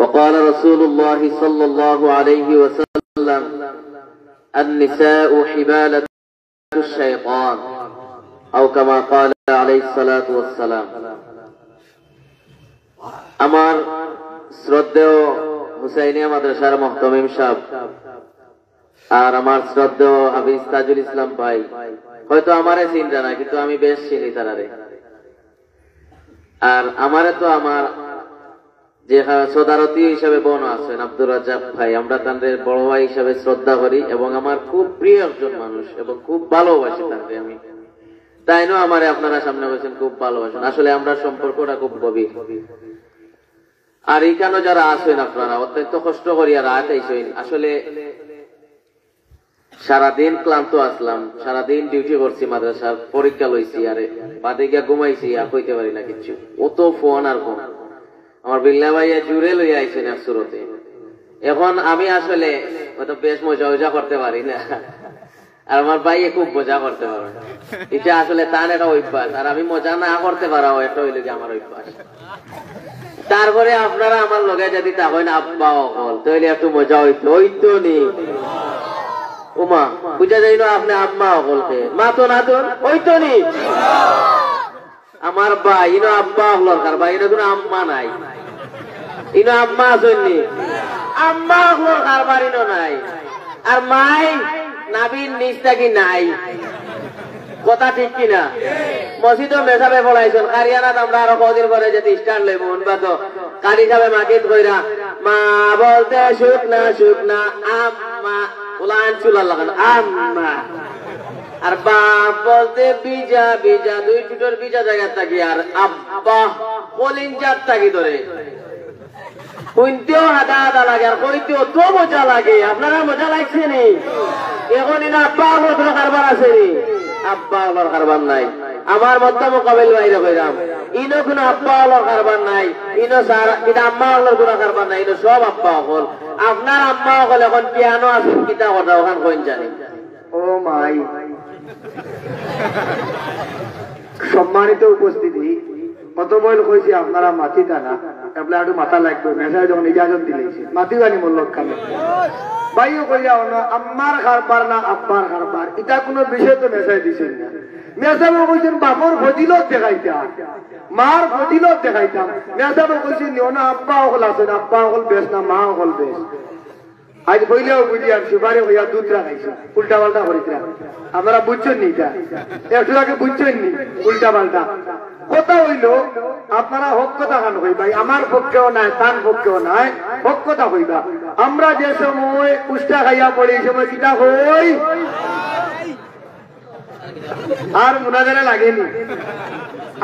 وقال رسول الله صلى الله عليه وسلم النساء حبالة الشيطان أو كما قال عليه الصلاة والسلام আমার শ্রদ্ধেয় হুসাইনিয়া মাদ্রাসার মুহতামিম সাহেব আর আমার শ্রদ্ধেয় হাফেজ তাজুল ইসলাম ভাই হয়তো আমারে চিনতে না, কিন্তু আমি বেশ চিনি তারারে। আর আমারে তো আমার যে সদারতি হিসেবে বোন আছেন আব্দুর রাজ্জাক ভাই, আমরা তাদের বড় ভাই হিসেবে শ্রদ্ধা করি এবং আমার খুব প্রিয় একজন মানুষ এবং খুব ভালোবাসি তাকে আমি। তাই না আমারে আপনারা সামনে বসেন খুব ভালোবাসেন, আসলে আমরা সম্পর্কটা খুব গভীর। আর এইখানে যারা আছেন আপনারা অত্যন্ত কষ্ট করিয়া রাত আইসেন, আসলে সারাদিন ক্লান্ত আসলাম, সারাদিন ডিউটি করছি, মাদ্রাসার পরীক্ষা লইছি, আরে বাদে গিয়া ঘুমাইছি, আর কইতে পারি না কিচ্ছু, অত ফোন আর ফোন। আমার বিল্লা ভাইয়া জুড়ে লইয়া আইসেন এক সুরতে। এখন আমি আসলে হয়তো বেশ মজা করতে পারি না, আর আমার ভাইয়ে খুব মজা করতে পারে, এটা আসলে তার একটা অভ্যাস, আর আমি মজা না করতে পারাও এটা হইল কি আমার অভ্যাস। তারপরে আপনারা আমার লগে যদি তখন আব্বা অকল তাহলে একটু মজা হইতো, হইতো নি উমা বুঝা যাইল আপনি আম্মা অকলকে মা তো না তোর হইতো নি। আমার ভাই ইনো আব্বা অকলর কার ভাই, এটা কোনো আম্মা নাই, ইনো আম্মা আসেননি, আম্মা অকলর কারবার ইনো নাই। আর মাই নাবির নিচটা কি নাই, কথা ঠিক কিনা? মসজিদ মেসাবে পড়াইছেন কারিয়ানাত, আমরা আরো কদিন পরে যদি স্টার্ট লইব উনবা তো কারি যাবে মাকিত কইরা মা বলতে শুকনা আম্মা উলান চুলা লাগানো আম্মা, আর বাপ বলতে বিজা দুই টুটোর বিজা জায়গা থাকি, আর আব্বা কলিঞ্জার থাকি ধরে কইতেও হাদা লাগে, আর কইতেও তো মজা লাগে। আপনারা মজা লাগছে নি? এখন ইনা আব্বা হলো কোনো কারবার আছে নি? আব্বা হলোর কারবার নাই। আমার মধ্যে মোকাবিল বাইরে কইরাম ইনো কোনো আব্বা হলোর কারবার নাই, ইনো এটা আম্মা হলোর কোনো কারবার নাই, ইনো সব আব্বা হল। আপনার আম্মা হল এখন পিয়ানো আছে কিতা কথা ওখান কইন জানি। ও মাই সম্মানিত উপস্থিতি, কত বয়স হয়েছে আপনারা মাতি টানা তারপরে একটু মাথা লাগবে। মেসায় যখন ইজাজত দিলেছে মাতি বানি মোল্লক খাবে ভাইও কইয়া আম্মার খারবার না আব্বার খারবার, এটা কোনো বিষয় তো মেসায় দিছেন না। মেসাবে কইছেন বাপর ফজিলত দেখাইতাম, মার ফজিলত দেখাইতাম। মেসাবে কইছেন না আব্বা অকল আছেন, আব্বা অকল বেশ না মা অকল বেশ। আজ বইলেও বুঝি আর সুপারি হইয়া দুধ রাখাইছে, উল্টা পাল্টা করিতে আপনারা বুঝছেন নি? একটু আগে বুঝছেন নি? উল্টা পাল্টা কথা হইল। আপনারা হক কথা খান হইবা, আমার পক্ষেও নাই তার পক্ষেও নাই, হক কথা হইবা। আমরা যে সময় উষ্টা খাইয়া পড়ি এই সময় কিতা হই আর মুনাজারা লাগেনি,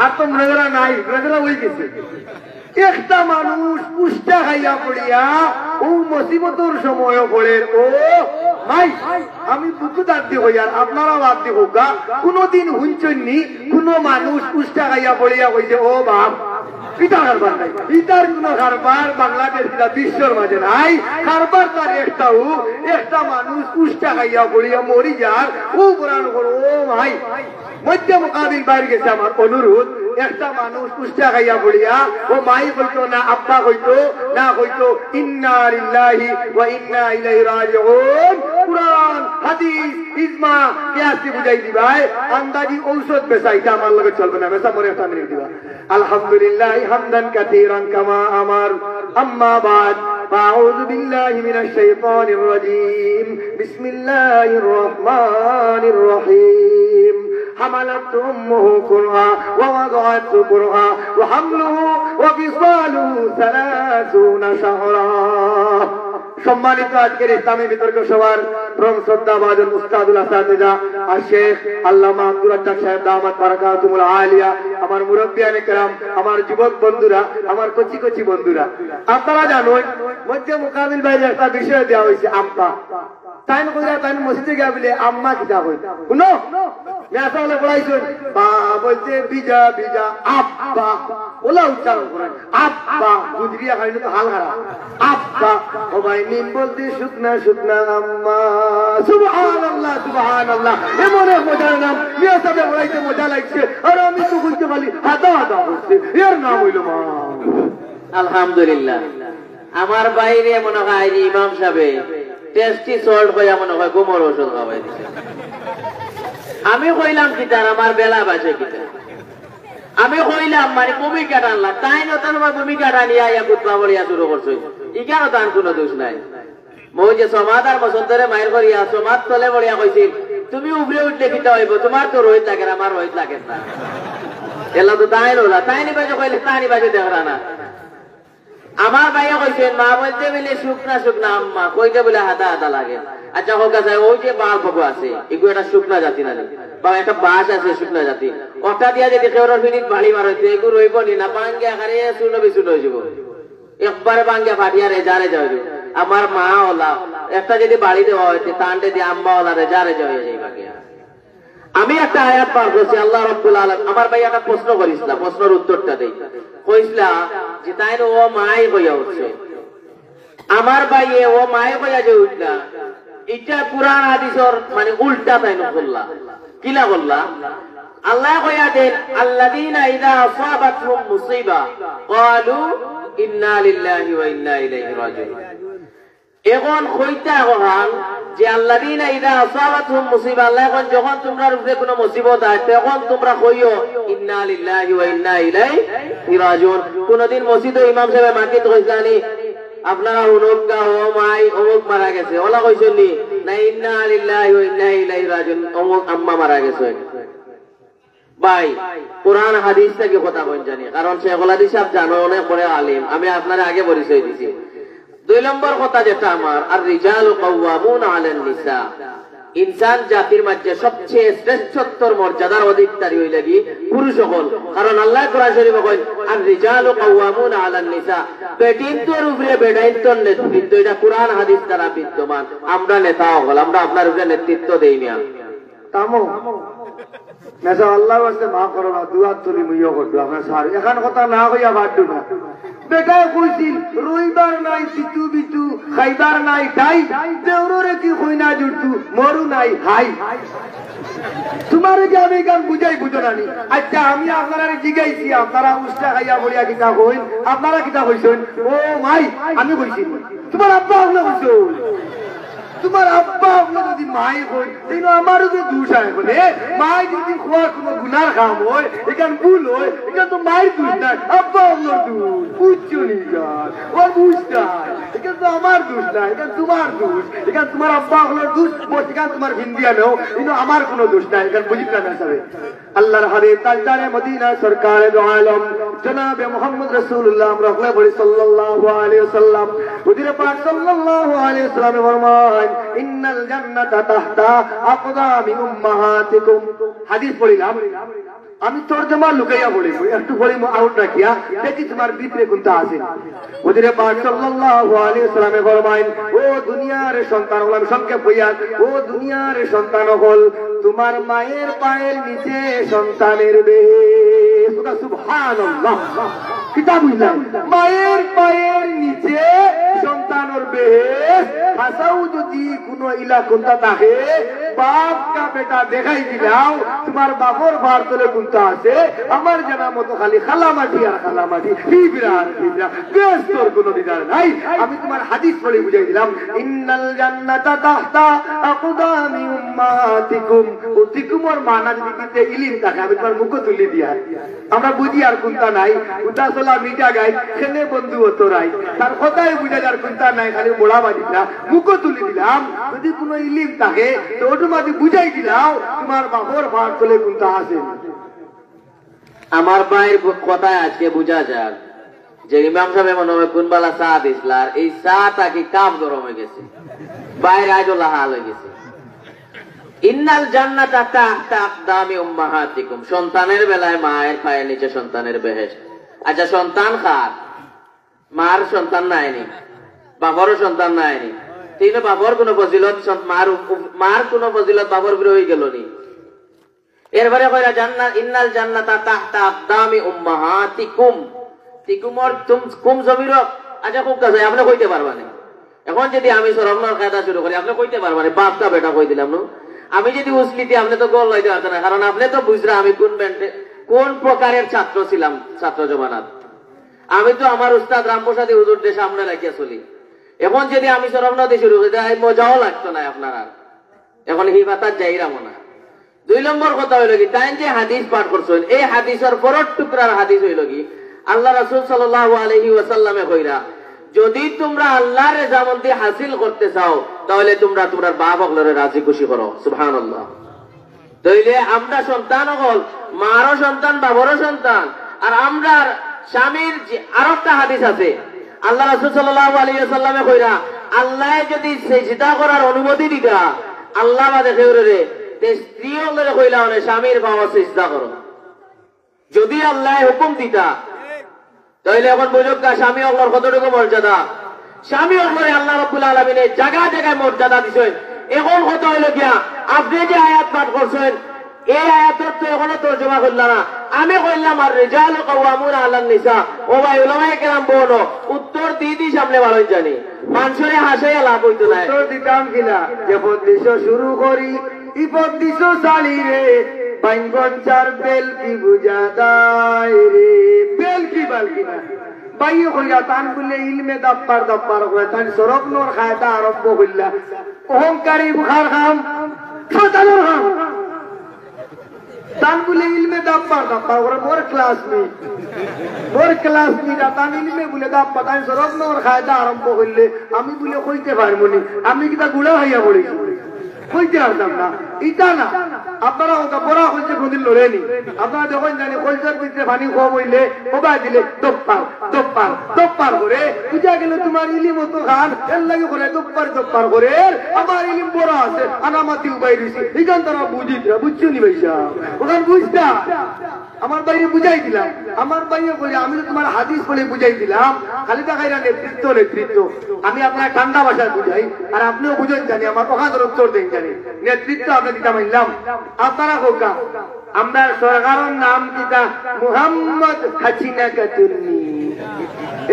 আর তো মুনাজারা নাই, মুনাজারা হয়ে গেছে। একটা মানুষ উষ্টা খাইয়া পড়িয়া ও মুসিবতর সময় পড়ে ও ভাই আমি বুকু দাঁত দিব, আর আপনারাও বাদ দিব গা। কোনদিন হুঁচননি কোন মানুষ উষ্টা খাইয়া পড়িয়া কইছে ও বাপ পিতা কারবার নাই। ইটার কোন কারবার বাংলাদেশ বিশ্বর মাঝে নাই। কারবার তার একটাও, একটা মানুষ উষ্টা খাইয়া পড়িয়া মরি যার ও কোরআন করো ও ভাই মধ্য মোকাবিল বাইরে গেছে। আমার অনুরোধ, একটা মানুষ উষ্টা খাইয়া পড়িয়া ও মাই কইতো না আব্বা কইতো না কইতো ইন্না লিল্লাহি ওয়া ইন্না ইলাইহি রাজিউন, কুরআন হাদিস ইজমা কিয়াসি বুঝাই দিবাই। আন্দাজি ঔষধ বেচাইতা আমার লগে চলবে না, বেচা মরে একটা মিনিট দিবা। আলহামদুলিল্লাহ হামদান কাসীরান কামা আমার, আম্মা বাদ আউযু বিল্লাহি মিনাশ শাইতানির রাজীম, বিসমিল্লাহির রহমানির রহিম। حملت أمه كرها ووضعته كرها وحمله وفصاله 30 شهرا। সম্মানিত আজকের ইসলামী বিতর্ক সভার প্রথম শ্রদ্ধা ভাজন উস্তাদুল আসাতিজা আর শেখ আল্লামা আব্দুর রাজ্জাক সাহেব দামাত বারাকাতুহুল আলিয়া, আমার মুরব্বিয়ানে কেরাম, আমার যুবক বন্ধুরা, আমার কচি কচি বন্ধুরা, আপনারা জানেন মধ্যে মোকাবিল বাইরে একটা বিষয় দেওয়া হয়েছে আব্বা। তাই কইরা তাই মসজিদে গিয়া বলে আম্মা কিতা কই শুনো মেসা হলে পড়াইছেন বা বলতে বিজা আব্বা ওলা উচ্চারণ করেন আব্বা গুজরিয়া খাইলে তো হাল খারাপ আব্বা। ও ভাই নিম বলতে শুকনা আম্মা। সুবহানাল্লাহ এমন এক মজার নাম মেসা পড়াইতে মজা লাগছে, আর আমি তো বুঝতে পারি হাদা করছে, এর নাম হইল মা। আলহামদুলিল্লাহ আমার বাইরে মনে হয় ইমাম সাহেব টেস্টি সল্ট হইয়া মনে হয় গোমর ওষুধ খাওয়াই দিছে। আমি কইলাম কিতার আমার বেলা বাজে কিতা, আমি কইলাম মানে ভূমিকা টানলাম, তাই নতুন ভূমিকা টানিয়া ইয়া কুতবা বলিয়া শুরু করছো, ইকানো তার কোনো দোষ নাই। মই যে সমাদ আর বসন্তরে মায়ের করিয়া সমাদ তলে বলিয়া কইছিল তুমি উপরে উঠলে কিতা হইব, তোমার তো রোহিত লাগে না, আমার রোহিত লাগে না। এলা তো তাই লোলা তাই নি বাজে কইলে তাই নি বাজে দেখরা না। আমার ভাইয়া কইছেন মা বলতে বলে শুকনা শুকনা আম্মা কইতে বলে হাতা হাতা লাগে। আচ্ছা হোক আছে ওই যে বাল পকু আছে এগুলো একটা শুকনা জাতি না বা একটা বাস আছে শুকনা জাতি, ওটা দিয়া যদি কেউ মিনিট বাড়ি মার হইতে এগুলো রইব নি না, বাঙ্গিয়া খারে শুনো বিশুনো হয়ে যাব, একবারে বাঙ্গিয়া ফাটিয়া রেজা রেজা হয়ে যাব। আমার মা ওলা একটা যদি বাড়ি দেওয়া হয়েছে তান্ডে দিয়ে আম্মা ওলা রেজা রেজা হয়ে যাই। আমি একটা আয়াত পার করছি আল্লাহ রাব্বুল আলামিন। আমার ভাই একটা প্রশ্ন করেছিলাম, প্রশ্নের উত্তরটা দেই। কইছিলা যে তাই ও মাই হইয়া উঠছে, আমার ভাই ও মাই হইয়া যে উঠলা, এটা কুরআন হাদিসের মানে উল্টা তাই না বললা, কিলা বললা? আল্লাহ কইয়া দেন আল্লাযীনা ইযা আসাবাতহুম মুসিবা ক্বালু ইন্না লিল্লাহি ওয়া ইন্না ইলাইহি রাজিউন। এখন কইতা হন যে আল্লাযীনা ইযা আসাবাতহুম মুসিবা, আল্লাহ এখন যখন তোমার উপরে কোনো মুসিবত হয় তখন তোমরা কইও ইন্না লিল্লাহি ওয়া ইন্না ইলাইহি রাজিউন। কোনদিন মসজিদে ইমাম সাহেব মাকে তো কইছানি আপনারা উনকা ও মাই অমুক মারা গেছে, ওলা কইছনি না ইন্না লিল্লাহি ওয়া ইন্না ইলাইহি রাজিউন অমুক আম্মা মারা গেছে। ভাই কোরআন হাদিস থেকে কথা বল জানি, কারণ শেখুল হাদিস সাহেব জানো অনেক বড় আলিম, আমি আপনারা আগে পরিচয় দিছি। দুই নম্বর কথা যেটা আমার আর রিজালু কাওয়ামুনা আলান নিসা, ইনসান জাতির মধ্যে সবচেয়ে শ্রেষ্ঠত্বর মর্যাদার অধিকারী হইলে কি পুরুষ হল। কারণ আল্লাহ কোরআন শরীফে কয় আর রিজালু কাওয়ামুনা আলান নিসা, বেটিনদের উপরে বেটাইন্তর নেতৃত্ব এটা কোরআন হাদিস দ্বারা বিদ্যমান। আমরা নেতা হল, আমরা আপনার উপরে নেতৃত্ব দেই না। তামো মেসা আল্লাহর ওয়াস্তে মা করো না, দুয়া তুলি মুইও করতো আপনার সার এখন কথা না হইয়া বাড়তো না। বেটা কইছিল রইবার নাই সিতু বিতু খাইবার নাই তাই দেউরে কি কইনা জুড়তু মরু নাই হাই। তোমার যে আমি গান বুঝাই বুঝো না। আচ্ছা আমি আপনারা জিগাইছি আপনারা উস্তা খাইয়া বলিয়া কিতা কইন, আপনারা কিতা কইছেন? ও মাই আমি কইছি তোমার আব্বা আপনার কইছো, তোমার আব্বা আপনার যদি মাই হই তাইলে আমারও যে দোষ হয় বলে মাই যদি খোয়ার কোনো গুনার কাম হয় এখান ভুল হয় এখান তো মায়ের দোষ নাই, আব্বা আপনার দোষ বুঝছো নি গান ওর বুঝতে হয়, এখান তো আমার দোষ নাই, এখান তোমার দোষ, এখান তোমার আব্বা আপনার দোষ এখান তোমার ভিন্দিয়া নেও, কিন্তু আমার কোনো দোষ নাই, এখান বুঝতে না যাবে। আল্লাহর হাবিব তাজদারে মদিনা সরকারে দো আলম জনাবে মুহাম্মদ রাসূলুল্লাহ আমরা বলি সাল্লাল্লাহু আলাইহি ওয়াসাল্লাম, হুজুর পাক সাল্লাল্লাহু আলাইহি ওয়াসাল্লাম ফরমান ইন্নাল জান্নাতা তাহতা আকদামি উম্মাহাতিকুম। হাদিস পড়িলাম, আমি তরজমা লুকাইয়া পড়িব, একটু পড়িব আউট রাখিয়া দেখি তোমার ভিতরে কোনটা আছে। হুজুর পাক সাল্লাল্লাহু আলাইহি ওয়াসাল্লাম ফরমান ও দুনিয়ার সন্তান হল, আমি সংক্ষেপ হইয়া ও দুনিয়ার সন্তান হল তোমার মায়ের পায়ের নিচে সন্তানের দেহে। সুবহানাল্লাহ, কিতাব বুঝলাম মায়ের পায়ের নিচে সন্তানের বেহেস হাসাও যদি কোন ইলা কোনটা থাকে বাপ কা বেটা দেখাই দিলাও তোমার বাপর ভার তলে কোনটা আছে, আমার জানা মতো খালি খালামাটি আর খালামাটি বিরাট বিরাট বেশ তোর কোনো দিদার নাই। আমি তোমার হাদিস পড়ে বুঝাই দিলাম ইন্নাল জান্নাতা তাহতা আকদামি উম্মাতিকুম। উতিকুমর মানা যদি কিতে ইলিম থাকে আমি তোমার মুখ তুলি দিয়া আমরা বুঝি আর কোনটা নাই, উটা চলা মিটা গাই খেলে বন্ধু হতো রাই তার কথাই বুঝা যার কোনটা নাই, খালি মোড়া বাজি না মুখ তুলি দিলাম। যদি কোনো ইলিম থাকে তো ওটু মাঝে বুঝাই দিলাম তোমার বাপর ভার তোলে কোনটা আছে। আমার ভাইয়ের কথায় আজকে বুঝা যাক যে ইমাম সাহেব মনে হয় কোন বেলা চা দিছিল আর এই চাটা কি কাপ গরম হয়ে গেছে, বাইরে আজও লাহাল হয়ে গেছে। ইন্নাল জান্নাতা তাহতা আকদামি উম্মাহাতিকুম, সন্তানের বেলায় মায়ের পায়ের নিচে সন্তানের বেহেশত। আচ্ছা সন্তান কার? মার সন্তান নাইনি, বাবারও সন্তান নাইনি, তিন বাবার কোন ফজিলত মার কোন ফজিলত বাবার উপরে হয়ে গেল নি। এরপরে কইরা জান্নাত ইন্নাল জান্নাতা তাহতা আকদামি উম্মাহাতিকুম, তিকুমর তুম কুম জমির। আচ্ছা খুব কাছে আপনি কইতে পারবানি, এখন যদি আমি সরবনার কায়দা শুরু করি আপনি কইতে পারবানি বাপটা বেটা কই দিলাম না, আমি যদি উসলিতে আপনি তো গোল লইতে পারতেন না, কারণ আপনি তো বুঝরা আমি কোন প্রকারের ছাত্র ছিলাম ছাত্র জমানাত। আমি তো আমার উস্তাদ রামপ্রসাদী হুজুরদের সামনে রাখিয়া চলি। এখন যদি আমি সরবনাথে শুরু করে দেয় মজাও লাগতো না আপনার আর, এখন হি পাতার যাইরাম না। 2 নম্বর কথা হইল কি, তাই যে হাদিস পাঠ করছেন এই হাদিসের পরের টুকরার হাদিস হইল কি, আল্লাহ রাসূল সাল্লাল্লাহু আলাইহি ওয়াসাল্লামে কইরা, যদি তোমরা আল্লাহর রেজামন্দি হাসিল করতে চাও তাহলে তোমরা তোমার বাপ হকলরে রাজি খুশি করো। সুবহানাল্লাহ। তাইলে আমরা সন্তান হল মারও সন্তান বাবারও সন্তান। আর আমরা স্বামীর আরেকটা হাদিস আছে, আল্লাহ রাসূল সাল্লাল্লাহু আলাইহি ওয়াসাল্লামে কইরা, আল্লাহ যদি সিজদা করার অনুমতি দিতা আল্লাহ বাদে কেউরে তে স্ত্রী হলে কইলা মানে স্বামীর পাওয়া সিজদা করো। যদি আল্লাহ হুকুম দিতা তাহলে এখন বুঝুক স্বামী হকলার কতটুকু মর্যাদা। স্বামী হকলে আল্লাহ রাব্বুল আলামিন জায়গায় জায়গায় মর্যাদা দিছেন। এখন কথা হইল গিয়া, আপনি যে আয়াত পাঠ করছেন এই আয়াতের তো এখনো তর্জমা করলাম না। আমি কইলাম আর রিজালু কাওয়ামুনা আলান নিসা। ও ভাই উলামায়ে কেরাম বলো উত্তর দিদি সামনে ভালোই জানি, মানুষের হাসাইয়া লাভ হইতো না। উত্তর দিতাম কিনা, যে পদ্দিশ শুরু করি ই পদ্দিশ চালি রে, বাইঙ্গঞ্চার বেল কি বুঝা দায় রে, বেল কি বাল কিনা বাইয়ে কইয়া তান বলে ইলমে দাপ্পার দাপ্পার করে তান সরব নোর খায়তা আরম্ভ কইলা, অহংকারী বুখার খাম শয়তানের খাম, তান বলে ইলমে দাপ্পার দাপ্পার করে মোর ক্লাসমেট তান ইলমে বলে দাপ্পা তান সরব নোর খায়তা আরম্ভ কইলে আমি বলে কইতে পারবো নি, আমি কিতা গুড়া হইয়া পড়েছি, কইতে পারতাম না। ইটা না আপনারা ওটা বড়া হইতে কোনদিন লড়েনি। আপনারা যখন জানি কলচার ভিতরে পানি কম হইলে ওবাই দিলে দপ্পার করে বুঝা গেল তোমার ইলিম তো খান এর লাগে করে দপ্পার করে আমার ইলিম বড় আছে আনামাতি উবাই দিছি এখান তারা বুঝিতরা বুঝছো নি ভাইসা ওখান বুঝতা আমার বাইরে বুঝাই দিলাম। আমার বাইরে বলে আমি তো তোমার হাদিস বলে বুঝাই দিলাম, খালি দেখাইরা নেতৃত্ব আমি আপনার ঠান্ডা ভাষায় বুঝাই আর আপনিও বুঝেন জানি, আমার ওখানে উত্তর দেন জানি, নেতৃত্ব আপনার দিতে মানলাম। আপনারা হোকা আমরা সরকারের নাম কিতা মুহাম্মদ হাসিনা খাতুনি,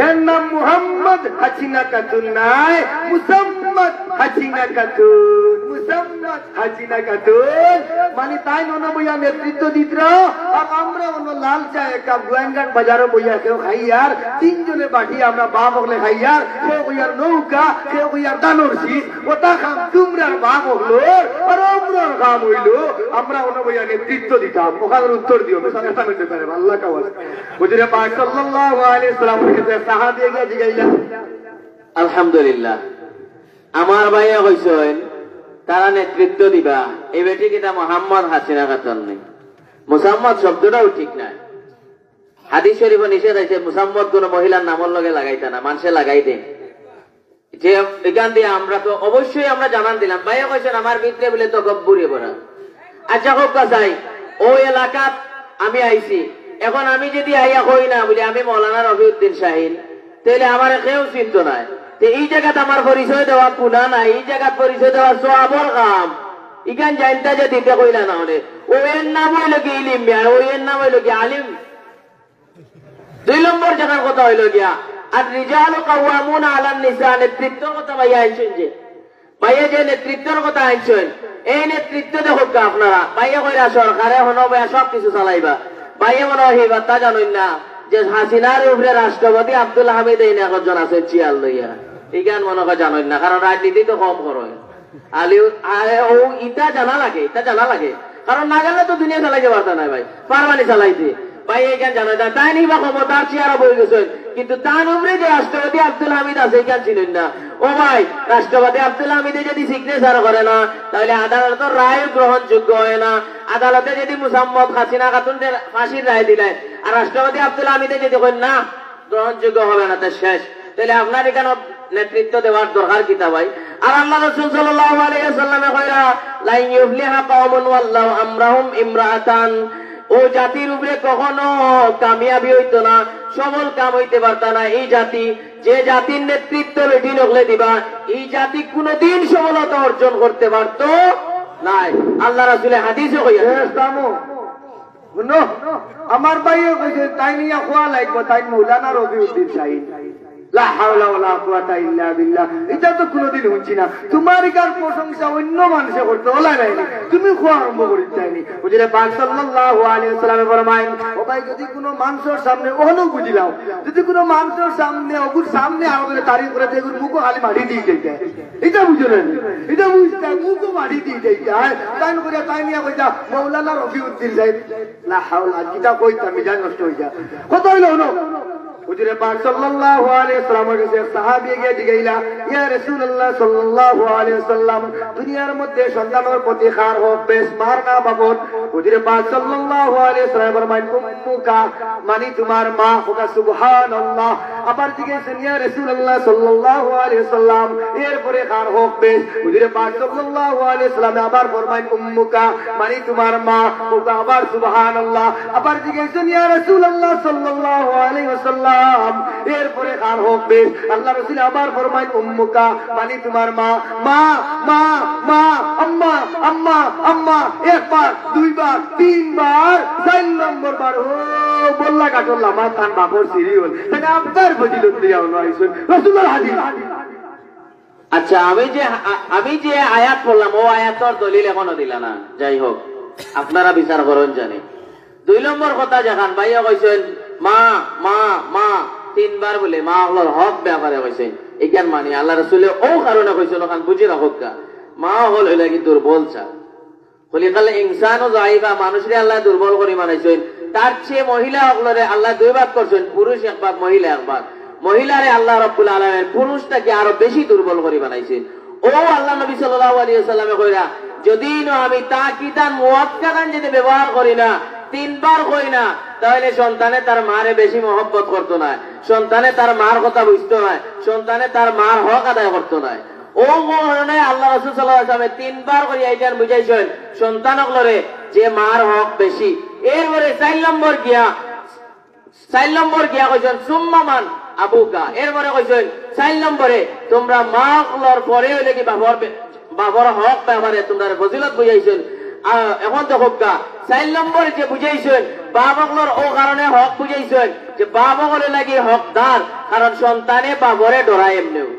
এর নাম মুহাম্মদ হাসিনা খাতুন নাই, মুসাম্মদ হাসিনা খাতুন, মুসাম্মদ হাসিনা খাতুন মানে তাই নন বইয়া নেতৃত্ব দিতরা। আর আমরা অন্য লাল চা এক কাপ গোয়েঙ্গাট বাজারে বইয়া কেউ খাইয়ার 3 জনে বাটি আমরা বাপ হকলে খাইয়ার, কেউ কইয়ার নৌকা, কেউ কইয়ার দানোর শীত, ওটা খাম তোমরার বাপ হকলো আর আমরার খাম হইলো, আমরা অন্য বইয়া নেতৃত্ব দিতাম। ওখানে উত্তর দিও আল্লাহ কাওয়াজ হুজুরে পাক সাল্লাল্লাহু আলাইহি সাল্লামের কাছে সাহাবী গিয়ে জিগাইলা, আলহামদুলিল্লাহ আমার ভাইয়া কইছেন তারা নেতৃত্ব দিবা, এই বেটি কিটা মোহাম্মদ হাসিনা খাতুন নেই, মুসাম্মদ শব্দটাও ঠিক নাই। হাদিস শরীফে নিষেধ আছে মুসাম্মদ কোন মহিলার নামের লগে লাগাইতে না, মানুষে লাগাই দেন। যে এখান দিয়ে আমরা তো অবশ্যই আমরা জানান দিলাম, ভাইয়া কইছেন আমার ভিতরে বলে তো গব্বুরে পড়া। আচ্ছা হোক চাই ওই এলাকাত আমি আইছি, এখন আমি যদি আইয়া কই না বলি আমি মৌলানা রফিউদ্দিন শাহিন, তাহলে আমার কেউ চিন্ত নাই। এই জায়গাতে আমার পরিচয় দেওয়া কুনা নাই, এই জায়গাত পরিচয় দেওয়া সওয়াবর কাম। ইখান জানতা যে দিতে কইলা না হলে ও এর নাম হইল কি ইলিম, ওই এর নাম হইল কি আলিম। 2 নম্বর জায়গার কথা হইল গিয়া আর রিজালু কাওয়ামুনা আলান নিসা, নেতৃত্বের কথা ভাইয়া আইছেন যে ভাইয়া যে নেতৃত্বের কথা আইছেন এই নেতৃত্ব দেখো আপনারা ভাইয়া কইরা সরকারে হনো ভাইয়া সব কিছু চালাইবা। ভাইয়া মনে হয় কথা জানেন না যে হাসিনার উপরে রাষ্ট্রপতি আব্দুল হামিদ এই একজন আছে চিয়াল লইয়া, এই গান মনে হয় জানেন না, কারণ রাজনীতি তো কম করে ও ইটা জানা লাগে, কারণ না গেলে তো দুনিয়া চালাইতে পারত না ভাই, পারবানি চালাইতে ভাই এই গান জানা যায় তাই নিবা ক্ষমতার চেয়ারা বই গেছেন, কিন্তু তার উপরে যে রাষ্ট্রপতি আব্দুল হামিদ আছে এই গান ছিলেন না। ও ভাই রাষ্ট্রপতি আব্দুল হামিদে যদি সিগনেচার করে না তাহলে আদালতের রায় গ্রহণযোগ্য হয় না। আদালতে যদি মুসাম্মদ হাসিনা খাতুনদের ফাঁসির রায় দিলেন আর রাষ্ট্রপতি আব্দুল হামিদে যদি কই না গ্রহণযোগ্য হবে না, তা শেষ। তাহলে আপনার এখানে নেতৃত্ব দেওয়ার দরকার কিতা ভাই। আর আল্লাহ রাসূল সাল্লাল্লাহু আলাইহি ওয়াসাল্লামে কইরা লা ইউফলিহা কওমুন ওয়াল্লাহু আমরাহুম ইমরাআতান, ও জাতির উপরে কখনো কামিয়াবি হইতো না, সফল কাম হইতে পারত না এই জাতি। যে জাতির নেতৃত্ব বেটি নকলে দিবা এই জাতি কোনদিন সফলতা অর্জন করতে পারত নাই। আল্লাহ রাসূলের হাদিসে কইয়া আমার ভাইও কইছে তাই নিয়া খোয়া লাগবে, তাই মৌলানা রফিউদ্দিন শাহিন লা হাওলা ওয়ালা কুওয়াতা ইল্লা বিল্লাহ। এটা তো কোনোদিন হচ্ছে না। তোমার কার প্রশংসা অন্য মানুষে করতে ওলা নাই, তুমি খোয়া আরম্ভ করি চাইনি। হুজুরে পাক সাল্লাল্লাহু আলাইহি ওয়াসাল্লাম ফরমায়েন, ও ভাই যদি কোনো মানুষের সামনে ওহনো বুঝিলাও, যদি কোনো মানুষের সামনে ওগুর সামনে আমাদের তারিফ করে দেয়, ওগুর মুখও খালি মাটি দিয়ে দেয়, এটা বুঝো না, এটা বুঝতে মুখও মাটি দিয়ে দেয়। তাই করে তাই নিয়ে কইতা মাওলানা রফিউদ্দিন সাহেব, লা হাওলা কিতা কইতা মিজান নষ্ট হয়ে যায়। কত হইলো হলো হুজুরে পাক সাল্লাল্লাহু আলাইহি ওয়াসাল্লামের কাছে সাহাবী গিয়ে জিগাইলা, ইয়া রাসূলুল্লাহ সাল্লাল্লাহু আলাইহি ওয়াসাল্লাম, দুনিয়ার মধ্যে সন্তানের প্রতি খার হোক বেশ মার না বাবদ। হুজুরে পাক সাল্লাল্লাহু আলাইহি ওয়াসাল্লাম ফরমায়েন, উম্মুকা মানে তোমার মা। ওকা সুবহানাল্লাহ। আবার জিগাইছেন, ইয়া রাসূলুল্লাহ সাল্লাল্লাহু আলাইহি ওয়াসাল্লাম, এরপরে খার হোক বেশ। হুজুরে পাক সাল্লাল্লাহু আলাইহি ওয়াসাল্লাম আবার ফরমায়েন, উম্মুকা মানে তোমার মা। ওকা আবার সুবহানাল্লাহ। আবার জিগাইছেন, ইয়া রাসূলুল্লাহ সাল্লাল্লাহু আলাইহি ওয়াসাল্লাম, এরপরে কার হোক বেশ। আল্লাহ রাসূল আবার ফরমায়েন, উম্মুকা মানে তোমার মা। মা মা মা আম্মা আম্মা আম্মা, একবার দুইবার তিনবার, 4 নম্বর বার ও বল্লা কাটল্লা মা কান বাপর সিরিয়াল তাকে আপনার ফজিলত দিয়া আইছেন রাসূলুল্লাহ হাদিস। আচ্ছা, আমি যে আয়াত পড়লাম ও আয়াতর দলিল এখনো দিলা না। যাই হোক, আপনারা বিচার করেন জানি। 2 নম্বর কথা যেখান ভাইয়া কইছেন মা মা মা 3 বার বলে মা হলোর হক ব্যাপারে কইছেন, এখান মানে আল্লাহ রাসূলে ও কারণে কইছেন, ওখান বুঝি রাখক গা। মা হল হইলা কি দুর্বল চা খলিকাল ইনসানও যাইবা, মানুষরে আল্লাহ দুর্বল করে বানাইছেন। তার চেয়ে মহিলা হলরে আল্লাহ 2 ভাগ করছেন, পুরুষ 1 ভাগ, মহিলা 1 ভাগ। মহিলারে আল্লাহ রাব্বুল আলামিন পুরুষটাকে আরো বেশি দুর্বল করে বানাইছেন। ও আল্লাহ নবী সাল্লাল্লাহু আলাইহি ওয়াসাল্লামে কইরা, যদি না আমি তাকিদান মুআক্কাদান যদি ব্যবহার করি না, 3 বার কই না, তাহলে সন্তানে তার মারে বেশি মহব্বত করতো না, সন্তানে তার মার কথা বুঝতো না, সন্তানে তার মার হক আদায় করতো না। ও কারণে আল্লাহ রাসূল সাল্লাল্লাহু আলাইহি ওয়াসাল্লাম 3 বার করে এইটার বুঝাইছেন সন্তানকলরে যে মার হক বেশি। এরপরে 4 নম্বর গিয়া কইছেন সুম্মামান আবুকা। এরপরে কইছেন 4 নম্বরে তোমরা মা হলর পরে হইলে কি বাবার হক ব্যাপারে তোমরা ফজিলত বুঝাইছেন। এখন দেখো গা 4 নম্বরে যে বুঝাইছেন বাবাগুলোর ও কারণে হক বুঝাইছেন যে বাবাগুলো লাগি হকদার, কারণ সন্তানে বাবরে ডরায়, এমনিও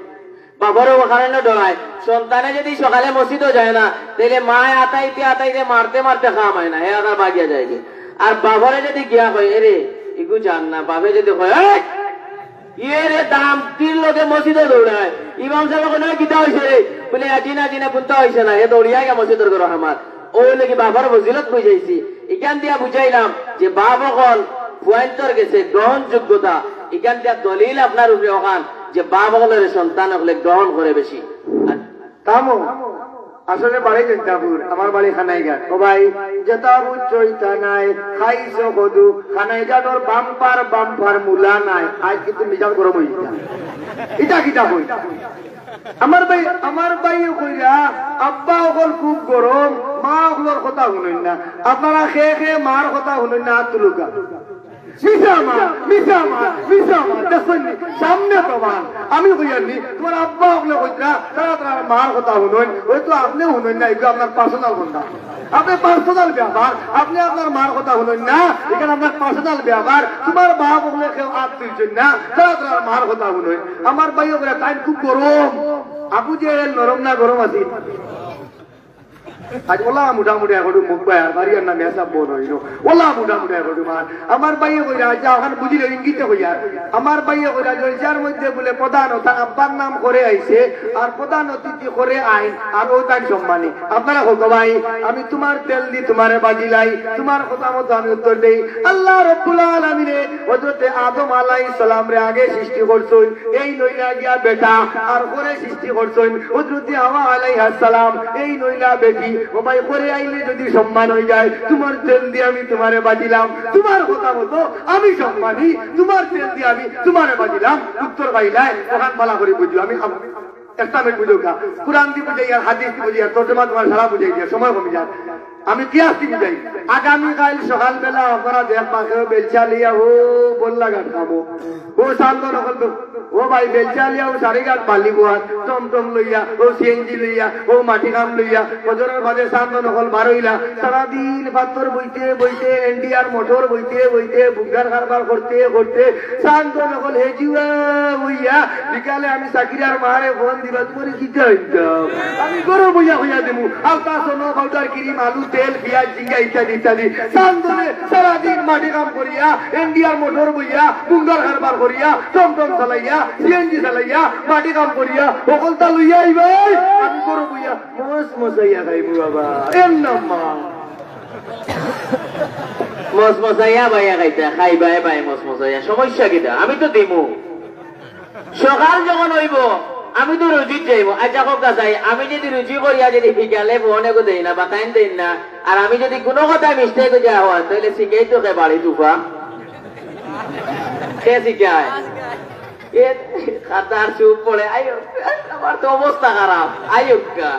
বাবরে ও কারণে ডরায়। সন্তানে যদি সকালে মসজিদও যায় না, তাহলে মায় আতাইতে আতাইতে মারতে মারতে খাওয়ায় না, হে আদার বাগিয়া যায়। আর বাবরে যদি গিয়া কয় এরে ইগু জান না, বাবে যদি কয় ইয়ে দাম 3 লোকে মসজিদে দৌড়ায়, ইমাম সাহেব গীতা হয়েছে রে বলে জিনা জিনা বুনতে হয়েছে না, এ দৌড়িয়া গিয়া মসজিদের ঘর আমার ও লেগে বাবার ফজিলত বুঝাইছি। এখান দিয়া বুঝাইলাম যে বাবা হল পয়েন্টর গেছে গ্রহণযোগ্যতা। এখান দিয়া দলিল আপনার উপরে ওখান যে বাবা হলের সন্তান হলে গ্রহণ করে বেশি। তামো আসলে বাড়ি জেন্তাপুর, আমার বাড়ি খানাইঘাট। ও ভাই যেটা বুঝছইতা নাই খাইছো কদু, খানাইঘাটর বাম্পার মূলা নাই। আজ কিন্তু মিজান গরম হয়ে যায়, এটা কিটা হই। আমার ভাই কইরা আব্বা ওগল খুব গরম, মা ওগলর কথা শুনেন না। আপনারা খেয়ে মার কথা শুনেন না। তুলুকা সামনে প্রমাণ আমি কইয়ানি, তোমার আব্বা ওগলে কইরা তারা মার কথা শুনেন, হয়তো আপনিও শুনেন না। এগুলো আপনার পার্সোনাল কথা, আপনার পার্সোনাল ব্যাপার। আপনি আপনার মার কথা শুনেন না, এখানে আপনার পার্সোনাল ব্যাপার। তোমার বাপ ওগলে কেউ হাত তুলছেন না, তারা মার কথা শুনেন। আমার ভাই ওগলে টাইম খুব গরম। আপু যে নরম না গরম আছি আজ ওলা মোটামুটি এখন মুখ পায় বাড়িয়ার নামে আসা বোন হইল ওলা মোটামুটি এখন মান আমার বাইয়ে কইরা যা ওখানে বুঝিলে ইঙ্গিতে হইয়া আমার বাইয়ে কইরা জলসার মধ্যে বলে প্রধান আব্বার নাম করে আইছে আর প্রধান অতিথি করে আইন আর ও তার সম্মানী। আপনারা হোক ভাই, আমি তোমার তেল দি তোমারে বাজিলাই, তোমার কথা মতো আমি উত্তর দেই। আল্লাহ রাব্বুল আলামিনে হযরতে আদম আলাইহিস সালাম রে আগে সৃষ্টি করছেন, এই নইলা গিয়া বেটা, আর পরে সৃষ্টি করছেন হযরতে হাওয়া আলাইহিস সালাম, এই নইলা বেটি। ও ভাই করে আইলে যদি সম্মান হয়ে যায়, তোমার তেল দিয়ে আমি তোমারে বাজিলাম, তোমার কথা মতো আমি সম্মানী, তোমার তেল দিয়ে আমি তোমারে বাজিলাম। উত্তর পাইলাই ওখান পালা করে বুঝলো। আমি একটা মিনিট বুঝো, কোরআন দিয়ে বুঝাই আর হাদিস দিয়ে বুঝাই আর তর্জমা তোমার সারা বুঝাই দিয়া সময় কমে যায়। আমি কি আসছি যাই আগামীকাল সকালবেলা আপনারা দেখ পাখে বেলচা লিয়া ও বললা গান খাবো ও শান্ত নকল ও ভাই বেলচা লিয়া ও সারি গান বালি বোয়া টমটম লইয়া ও সিএনজি লইয়া ও মাটি কাম লইয়া বজরের বাজে শান্ত নকল বারইলা সারাদিন পাথর বইতে বইতে এনডিআর মোটর বইতে বইতে বুগার কারবার করতে করতে শান্ত নকল হেজিয়া হইয়া বিকালে আমি সাকিরার মারে ফোন দিবা তুমি জিতে হইতাম আমি গরু বইয়া হইয়া দেবো আলতা সোনো পাউডার ক্রিম আলু তেল পেঁয়াজ ঝিঙ্গা ইত্যাদি ইত্যাদি শান্তনে সারাদিন মাটি কাম করিয়া এনডিআর মোটর বইয়া বুগার কারবার করিয়া টমটম চালাইয়া সিএনজি চালাইয়া মাটি কাম করিয়া সকলটা লইয়া আইবাই আমি গরু বইয়া মস মসাইয়া খাইবো বাবা এর নাম মা মসমসাইয়া বাইয়া খাইতা খাইবাই বাই মসমসাইয়া সমস্যা কিটা আমি তো দিমু সকাল যখন হইব আমি তো রুজি যাইব আচ্ছা কথা চাই আমি যদি রুজি করিয়া যদি বিকালে বনেগো দেই না বা টাইম দেই না আর আমি যদি কোনো কথা মিস্টেক যা হয় তাহলে শিখাই তো বাড়ি তুফা কে শিখায় এ খাতার চুপ পড়ে আয়ো আমার তো অবস্থা খারাপ আয়ুকা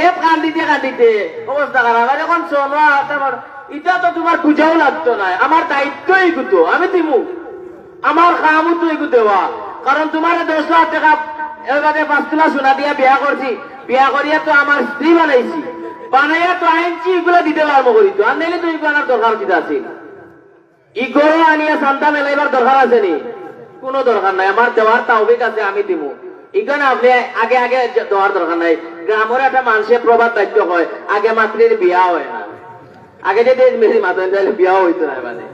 এ কান্দিতে অবস্থা খারাপ আর এখন শোনো তোমার এটা তো তোমার বুঝাও লাগতো না আমার দায়িত্বই গুতো আমি দিমু আমার কামও তো এগু দেওয়া কারণ তোমার 10 লাখ টাকা এবারে 5 তোলা সোনা দিয়া বিয়া করছি বিয়া করিয়া তো আমার স্ত্রী বানাইছি বানাইয়া তো আইনছি এগুলো দিতে পারবো করি তো আর নাইলে তো এগুলো আনার দরকার দিতে আছে ইগোরো আনিয়া সন্তান এলাইবার দরকার আছে নি কোনো দরকার নাই আমার দেওয়ার তাওফিক আছে আমি দিমু এখানে আপনি আগে আগে দেওয়ার দরকার নাই গ্রামের একটা মানুষের প্রবাদ বাক্য হয় আগে মাতৃর বিয়া হয় না আগে যদি মেয়ের মাতন তাহলে বিয়া হইতো না মানে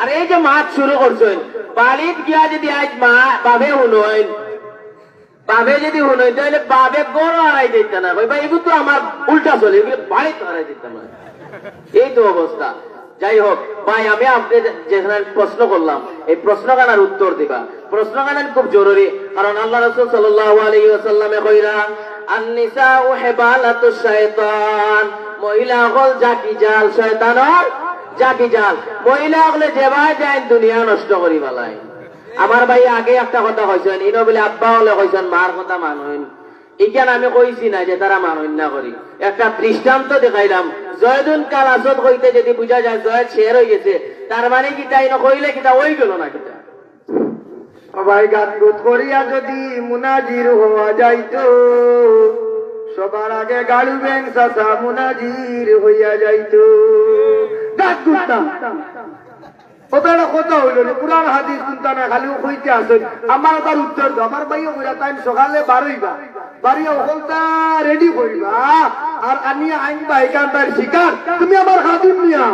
আর এই যে মাছ শুরু করছেন বাড়িত গিয়া যদি আজ মা বাবে হুনইন বাবে যদি হুনইন তাহলে বাবে গড় হারাই দিত না ভাই এগুলো তো আমার উল্টা চলে এগুলো বাড়িতে হারাই দিত না এই তো অবস্থা যাই হোক ভাই আমি আপনাদের যেখানে প্রশ্ন করলাম এই প্রশ্নখানার উত্তর দিবা প্রশ্নখানা খুব জরুরি কারণ আল্লাহ রাসূল সাল্লাল্লাহু আলাইহি ওয়াসাল্লামে কইরা আন-নিসাউ হিবালাতুশ শাইতান মহিলা হল জাকি জাল শয়তানের জাকি জাল মহিলা হলে যেভাবে যায় দুনিয়া নষ্ট করি ফেলায় আমার ভাই আগে একটা কথা কইছেন ইনো বলে আব্বা হলে কইছেন মার কথা মানুন ইখান আমি কইছি না যে তারা মানুন না করি একটা দৃষ্টান্ত দেখাইলাম জয়দুন কাল আসদ কইতে যদি বুঝা যায় জয় শের হয়ে গেছে তার মানে কি তাই না কইলে কিটা ওই গেল না কিটা ভাই গাত করিয়া যদি মুনাজির হওয়া যাইতো সবার আগে গাড়ু ব্যাং চাচা মুনাজির হইয়া যাইতো গাত গুতা ওটা কথা হইল না পুরান হাদিস শুনতা না খালি কইতে আসেন আমার তার উত্তর দাও আমার ভাইও কইরা তাই সকালে বারইবা বাড়িয়া ওখানটা রেডি করিবা আর আনিয়া আইনবা এখান তার শিকার তুমি আমার খাদিম নিয়া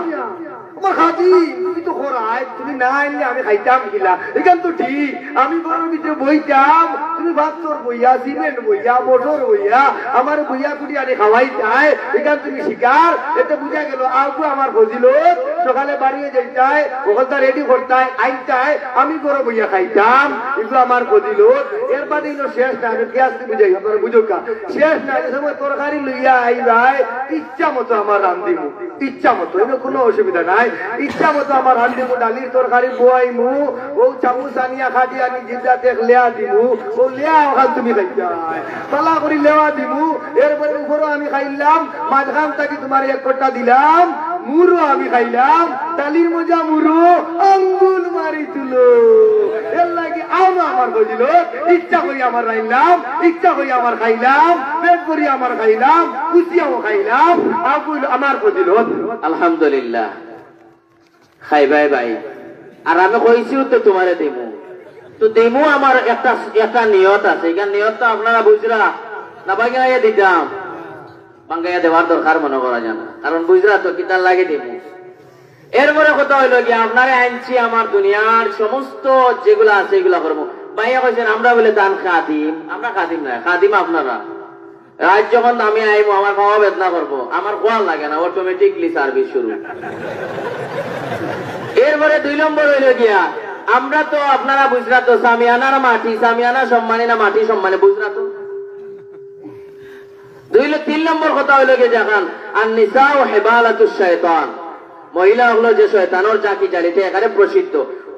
আমার খাদিম তুমি তো খোরাই তুমি না আইনলে আমি খাইতাম কিলা এখান তো ঠিক আমি গরমের ভিতরে বইতাম তুমি ভাতর বইয়া সিমেন্ট বইয়া মোটর বইয়া আমার বইয়া কুটি আনি খাওয়াই যায় এখান তুমি শিকার এতে বুঝা গেল আবু আমার ফজিলত সকালে বাড়িয়ে যাইতাই ওখানটা রেডি করতাই আইনটাই আমি গরম বইয়া খাইতাম এগুলো আমার ফজিলত এর বাদে শেষ না আমি কি আসতে বুঝাই আপনারা বুঝুকা শেষ না এই সময় তরকারি লইয়া আইবাই ইচ্ছা মতো আমার রান্ধিব ইচ্ছা মতো এর কোনো অসুবিধা নাই ইচ্ছা মতো আমার রান্ধিব ডালির তরকারি বয়াইমু ও চামচ আনিয়া খাটি আনি জিব্রাতে লেয়া দিমু ও লেয়া ওখান তুমি খাইতাই পালা করি লেওয়া দিমু এরপরে উপরও আমি খাইলাম মাঝখান থেকে তোমার এক কটা দিলাম মুরো আমি খাইলাম ডালির মজা মুরো আঙ্গুল মারি তুলো এর লাগে আমার বুঝিল ইচ্ছা করি আমার রাইলাম ইচ্ছা করি আমার খাইলাম পেট করি আমার খাইলাম কুচিয়াও খাইলাম আঙ্গুল আমার বুঝিল আলহামদুলিল্লাহ খাই ভাই ভাই আর আমি কইছিও তো তোমারে দেবো তো দেবো আমার একটা নিয়ত আছে এই নিয়ত তো আপনারা বুঝরা না বাঙ্গাইয়া দিতাম বাঙ্গাইয়া দেওয়ার দরকার মনে করা যায় না কারণ বুঝরা তো কিতার লাগে দেবো এরপরে কথা হইল কি আপনারে আনছি আমার দুনিয়ার সমস্ত যেগুলো আছে এগুলা করবো ভাইয়া কইছেন আমরা বলে দান খাদিম আমরা খাদিম না খাদিম আপনারা রাত যখন আমি আইবো আমার খাওয়া বেদনা করবো আমার কোয়াল লাগে না অটোমেটিকলি সার্ভিস শুরু এরপরে 2 নম্বর হইল গিয়া আমরা তো আপনারা বুঝরা তো সামিয়ানার মাটি সামিয়ানা সম্মানী না মাটি সম্মানে বুঝরা তো 3 নম্বর কথা হইল গিয়ে যখন আন-নিসাউ হিবালাতুশ শাইতান মহিলা হলো যে শয়তানের চাকি জালিতে এখানে প্রসিদ্ধ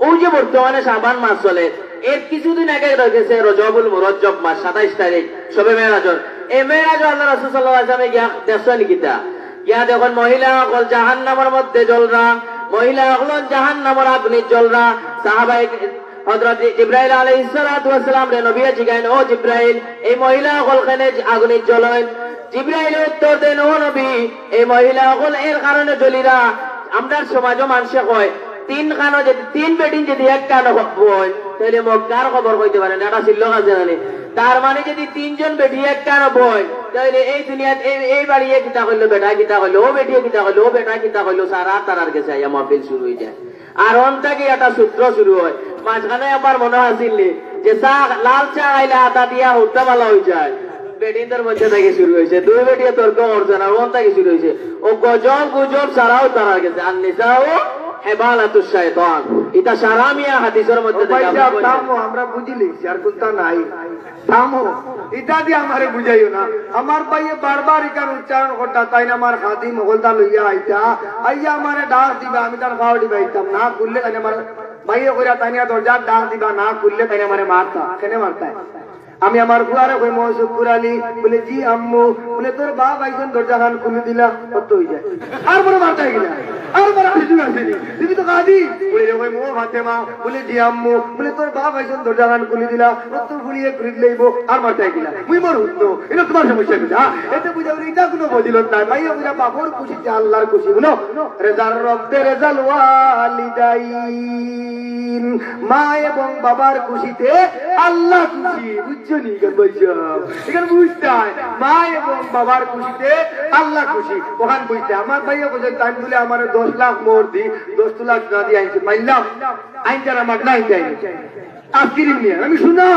ওই যে বর্তমানে শাবান মাস চলে এর কিছুদিন আগে রয়েছে রজবুল মুরজ্জব মাস 27 তারিখ শবে মেরাজ এই মেরাজ আল্লাহ রাসূল সাল্লাল্লাহু আলাইহি ওয়াসাল্লাম গিয়া দেখছেন কিতা ইয়া দেখুন মহিলা সকল জাহান্নামের মধ্যে জ্বলরা, মহিলা সকল জাহান্নামের আগুনে জ্বলরা। সাহাবায়ে হযরত জিবরাইল আলাইহিস সালাতু ওয়াস সালাম রে নবী জিগাইন, ও জিবরাইল এই মহিলা সকলখানে আগুনে জ্বলেন। জিবরাইল উত্তর দেন, ও নবী এই মহিলা সকল এর কারণে জ্বলিরা। আমরার সমাজও মানুষে কয় তিন খানো যদি তিন বেডিং যদি একটা হয় তাহলে মক্কার খবর কইতে পারেন, এটা ছিল কাছে জানি। তার মানে যদি তিনজন বেটি একটা বই তাহলে এই দুনিয়াত এই বাড়িয়ে কিতা করলো, বেটা কিতা করলো, ও বেটিয়ে কিতা করলো, ও বেটা কিতা করলো, সারা তারার কাছে আইয়া মাহফিল শুরু হয়ে যায়। আর অন থেকে একটা সূত্র শুরু হয়। মাঝখানে আমার মনে আসিল যে চা লাল চা আইলে আটা দিয়া হুট্টা ভালো হয়ে যায়, বেটিদের মধ্যে থেকে শুরু হয়েছে, দুই বেটিয়ে তর্ক করছে না, ওন থেকে শুরু হয়েছে। ও গজব গুজব সারাও তারার কাছে। আর নিসাও হেবালাতুশ শায়তান, এটা সারামিয়া হাদিসের মধ্যে দেখা যায়। থামো, আমরা বুঝিলি আর কোনটা নাই, থামো, এটা দিয়ে আমারে বুঝাইও না। আমার ভাইয়ে বারবার এখানে উচ্চারণ করতা, তাই না আমার খাদি মোগলটা লইয়া আইতা, আইয়া আমারে ডাক দিবা, আমি তার ভাও দিবা আইতাম না, খুললে তাই আমার ভাইয়ে কইরা তাই না দরজার ডাক দিবা, না খুললে তাই আমারে মারতা। কেনে মারতা? আমি আমার বুয়ারে কই মহসুকুর আলী, বলে জি আম্মু, বলে তোর বাপ একজন দরজা খান খুলে দিলা, কত হয়ে যায়। আর বড় মারতা গেলা, আর বড় কিছু আসেনি, তুমি তো কাঁদি, বলে কই মো ফাতেমা, বলে জি আম্মু, বলে তোর বাপ একজন দরজা খান খুলে দিলা, কত ফুলিয়ে খুলে লইব, আর মারতা গেলা। মুই মরু তো, এটা তোমার সমস্যা কিনা? এতে বুঝাও এটা কোনো ফজিলত নাই। ভাইয়া বুঝা বাপর খুশি, আল্লাহর খুশি, বুঝলো রেজার রব্বে রেজাল ওয়ালিদাইন, মা এবং বাবার খুশিতে আল্লাহ খুশি। বুঝছনি এখানে বুঝতে হয়, মা এবং বাবার খুশিতে আল্লাহ খুশি, ওখানে বুঝতে। আমার ভাইয়া বলছে টাইম বলে আমার 10 লাখ মোর দি 10 লাখ না দিয়ে আইনছে, মাইলাম আইনটার আমার নাই যাই আজকিরিম নিয়ে আমি শুনা,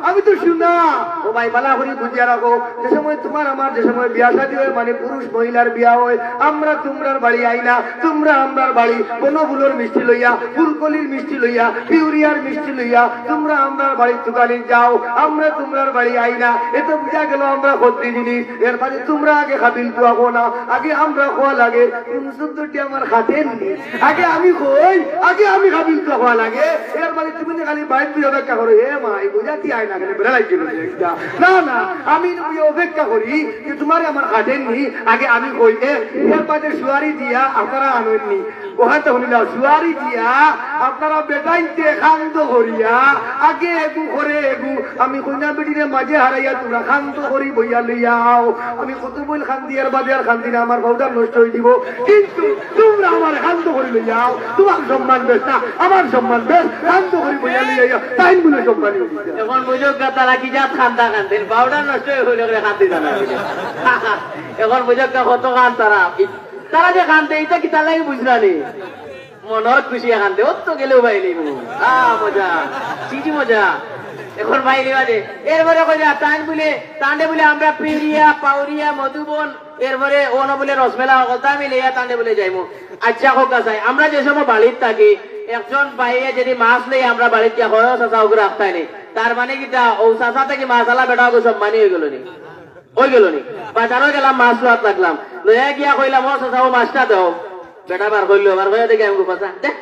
আমি তো শুনা। ও ভাই বালা করি বুঝিয়া রাখো, যে সময় তোমার আমার যে সময় বিয়া শাদী হয়, মানে পুরুষ মহিলার বিয়া হয়, আমরা তোমরার বাড়ি আই না, তোমরা আমরার বাড়ি বনফুলোর মিষ্টি লইয়া, ফুলকলির মিষ্টি লইয়া, পিউরিয়ার মিষ্টি লইয়া তোমরা আমরার বাড়ি দোকানে যাও, আমরা তোমরার বাড়ি আই না। এত বুঝা গেল আমরা ভর্তি জিনিস। এর মানে তোমরা আগে খাবিল খাবো না, আগে আমরা খোয়া লাগে। শুদ্ধটি আমার খাতেন আগে আমি কই, আগে আমি খাবিল খাওয়া লাগে। এর মানে তুমি খালি বাইর দিয়ে অপেক্ষা করো, হে মা এই বুঝাতি আয় না, না না, আমি অপেক্ষা করি যে তোমার আমার কাটেননি, আগে আমি কই। এর পাশে সুয়ারি দিয়া আপনারা আনেননি, ওখানে শুনিল সুয়ারি দিয়া আপনারা বেটাইতে খান্ত করিয়া আগে এগু করে এগু, আমি কন্যা বেটিরে মাঝে হারাইয়া তোমরা খান্ত করি বইয়া লইয়াও। আমি কত বইল খান দিয়ার বাদে আর খান দিনা আমার বউটার নষ্ট হয়ে দিব, কিন্তু তোমরা আমার খান্ত করি লইয়াও। তোমার সম্মান বেশ না, আমার সম্মান বেশ, খান্ত করি বইয়া লইয়া তাই বলে সম্মান। এখন বুঝুক তারা কি যাত খান্দা খান্দেন, বাউডার নষ্ট হয়ে খান্দি জানা। এখন বুঝুক কত খান তারা, তারা যে খান্দে এটা কি তার লাগে বুঝলা নি, মনের খুশি খান্দে। ওর তো গেলেও বাইলি মজা, চিজি মজা। এখন বাইলি বাজে এরপরে টান বলে টান্ডে বলে আমরা পিরিয়া পাউরিয়া মধুবন, এরপরে ওন বলে রসমেলা কথা মিলে টান্ডে বলে যাইমু। আচ্ছা হোকা চাই আমরা যে সময় বাড়ির থাকি, একজন বাইরে যদি মাছ নেই আমরা বাড়িতে হয় চাষা ওগুলো রাখতাই নেই, তার মানে কি ও চাষা থেকে মাছ আলা বেটা ওগুলো সম্মানী হয়ে গেল নি, হয়ে গেল নি। বাজারও গেলাম মাছ লোয়াত লাগলাম, লইয়া গিয়া কইলাম ও চাষা ও মাছটা দেও, বেটা বার করলো, বার করে দেখে আমি পাশা দেখ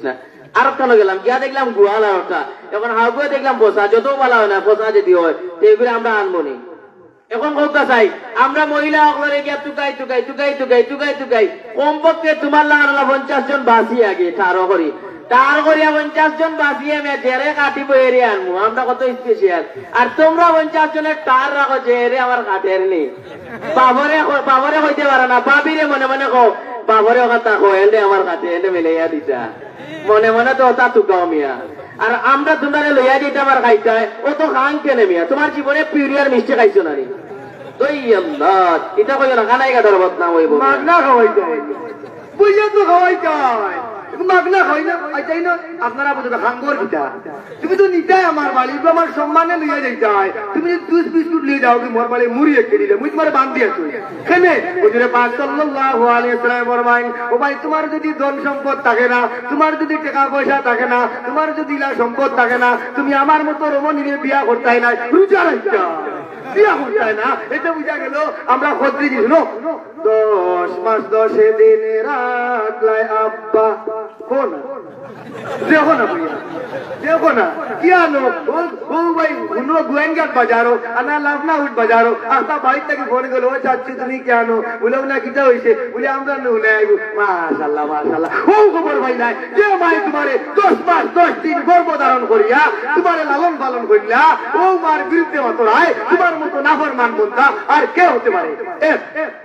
না। আর কেন গেলাম গিয়া দেখলাম গুয়াল আর একটা, এখন হাগুয়ে দেখলাম পোষা, যত বলা হয় না পোষা যদি হয় এগুলো আমরা আনবো নি। এখন কথা চাই আমরা মহিলা সকলে গিয়া টুকাই টুকাই টুকাই টুকাই টুকাই টুকাই কমপক্ষে তোমার লাগানো 50 জন বাঁচি আগে তারও করি, তার করিয়া 50 জন বাঁচিয়ে আমি জেরে কাটিব এরে আনবো, আমরা কত স্পেশাল। আর তোমরা 50 জনের তার রাখো যে এরে আমার কাটের নেই, বাবরে হইতে পারে না, বাবিরে মনে মনে কো বাবরে কথা কো এলে আমার কাটে এলে মিলাইয়া দিতা, মনে মনে তো তা টুকাও মিয়া। আর আমরা তোমরা লইয়া দিতে আমার খাইতে ও তো খান কেনে মিয়া, তোমার জীবনে পিউরিয়ার মিষ্টি খাইছো না নি? এটা কই না খানাই কাটার বদনাম হইব, মাগনা খাওয়াই যায়, বুঝে তো খাওয়াই যায়, মাগনা খাই না আইতাই না। আপনারা বুঝতে খাঙ্গর কিটা, তুমি তো নিতাই আমার বাড়ি, আমার সম্মানে লইয়া যাইতাই। তুমি দুধ বিস্কুট লিয়ে যাও কি মোর বাড়ি মুড়ি একে দিলে, মুই তোমার বান্ধি আছো কেনে? হুজুরে পাক সাল্লাল্লাহু আলাইহি ওয়াসাল্লাম ফরমায়, ও ভাই তোমার যদি ধন সম্পদ থাকে না, তোমার যদি টাকা পয়সা থাকে না, তোমার যদি ইলা সম্পদ থাকে না, তুমি আমার মতো রমণীরে বিয়া করতাই না, রোজা রাখতা বিয়া করতাই না। এটা বুঝা গেল আমরা খদ্রি দিল 10 মাস 10 দিন রাখলাই আব্বা কোন দেখো না ভাইয়া দেখো না কি আনো ও ভাই উনো গোয়েঙ্গাট বাজারো আনা লাভনা উঠ বাজারো আস্তা বাড়ির থেকে ফোন গেল ও চাচ্ছি তুমি কি আনো বলে না কিটা হইছে বলে আমরা নুলে আইবো মাশাআল্লাহ মাশাআল্লাহ ও খবর ভাই নাই যে ভাই তোমারে 10 মাস 10 দিন গর্ভধারণ করিয়া তোমারে লালন পালন করিলা ও মার বিরুদ্ধে অতরায় তোমার মতো নাফরমান বন্ধা আর কে হতে পারে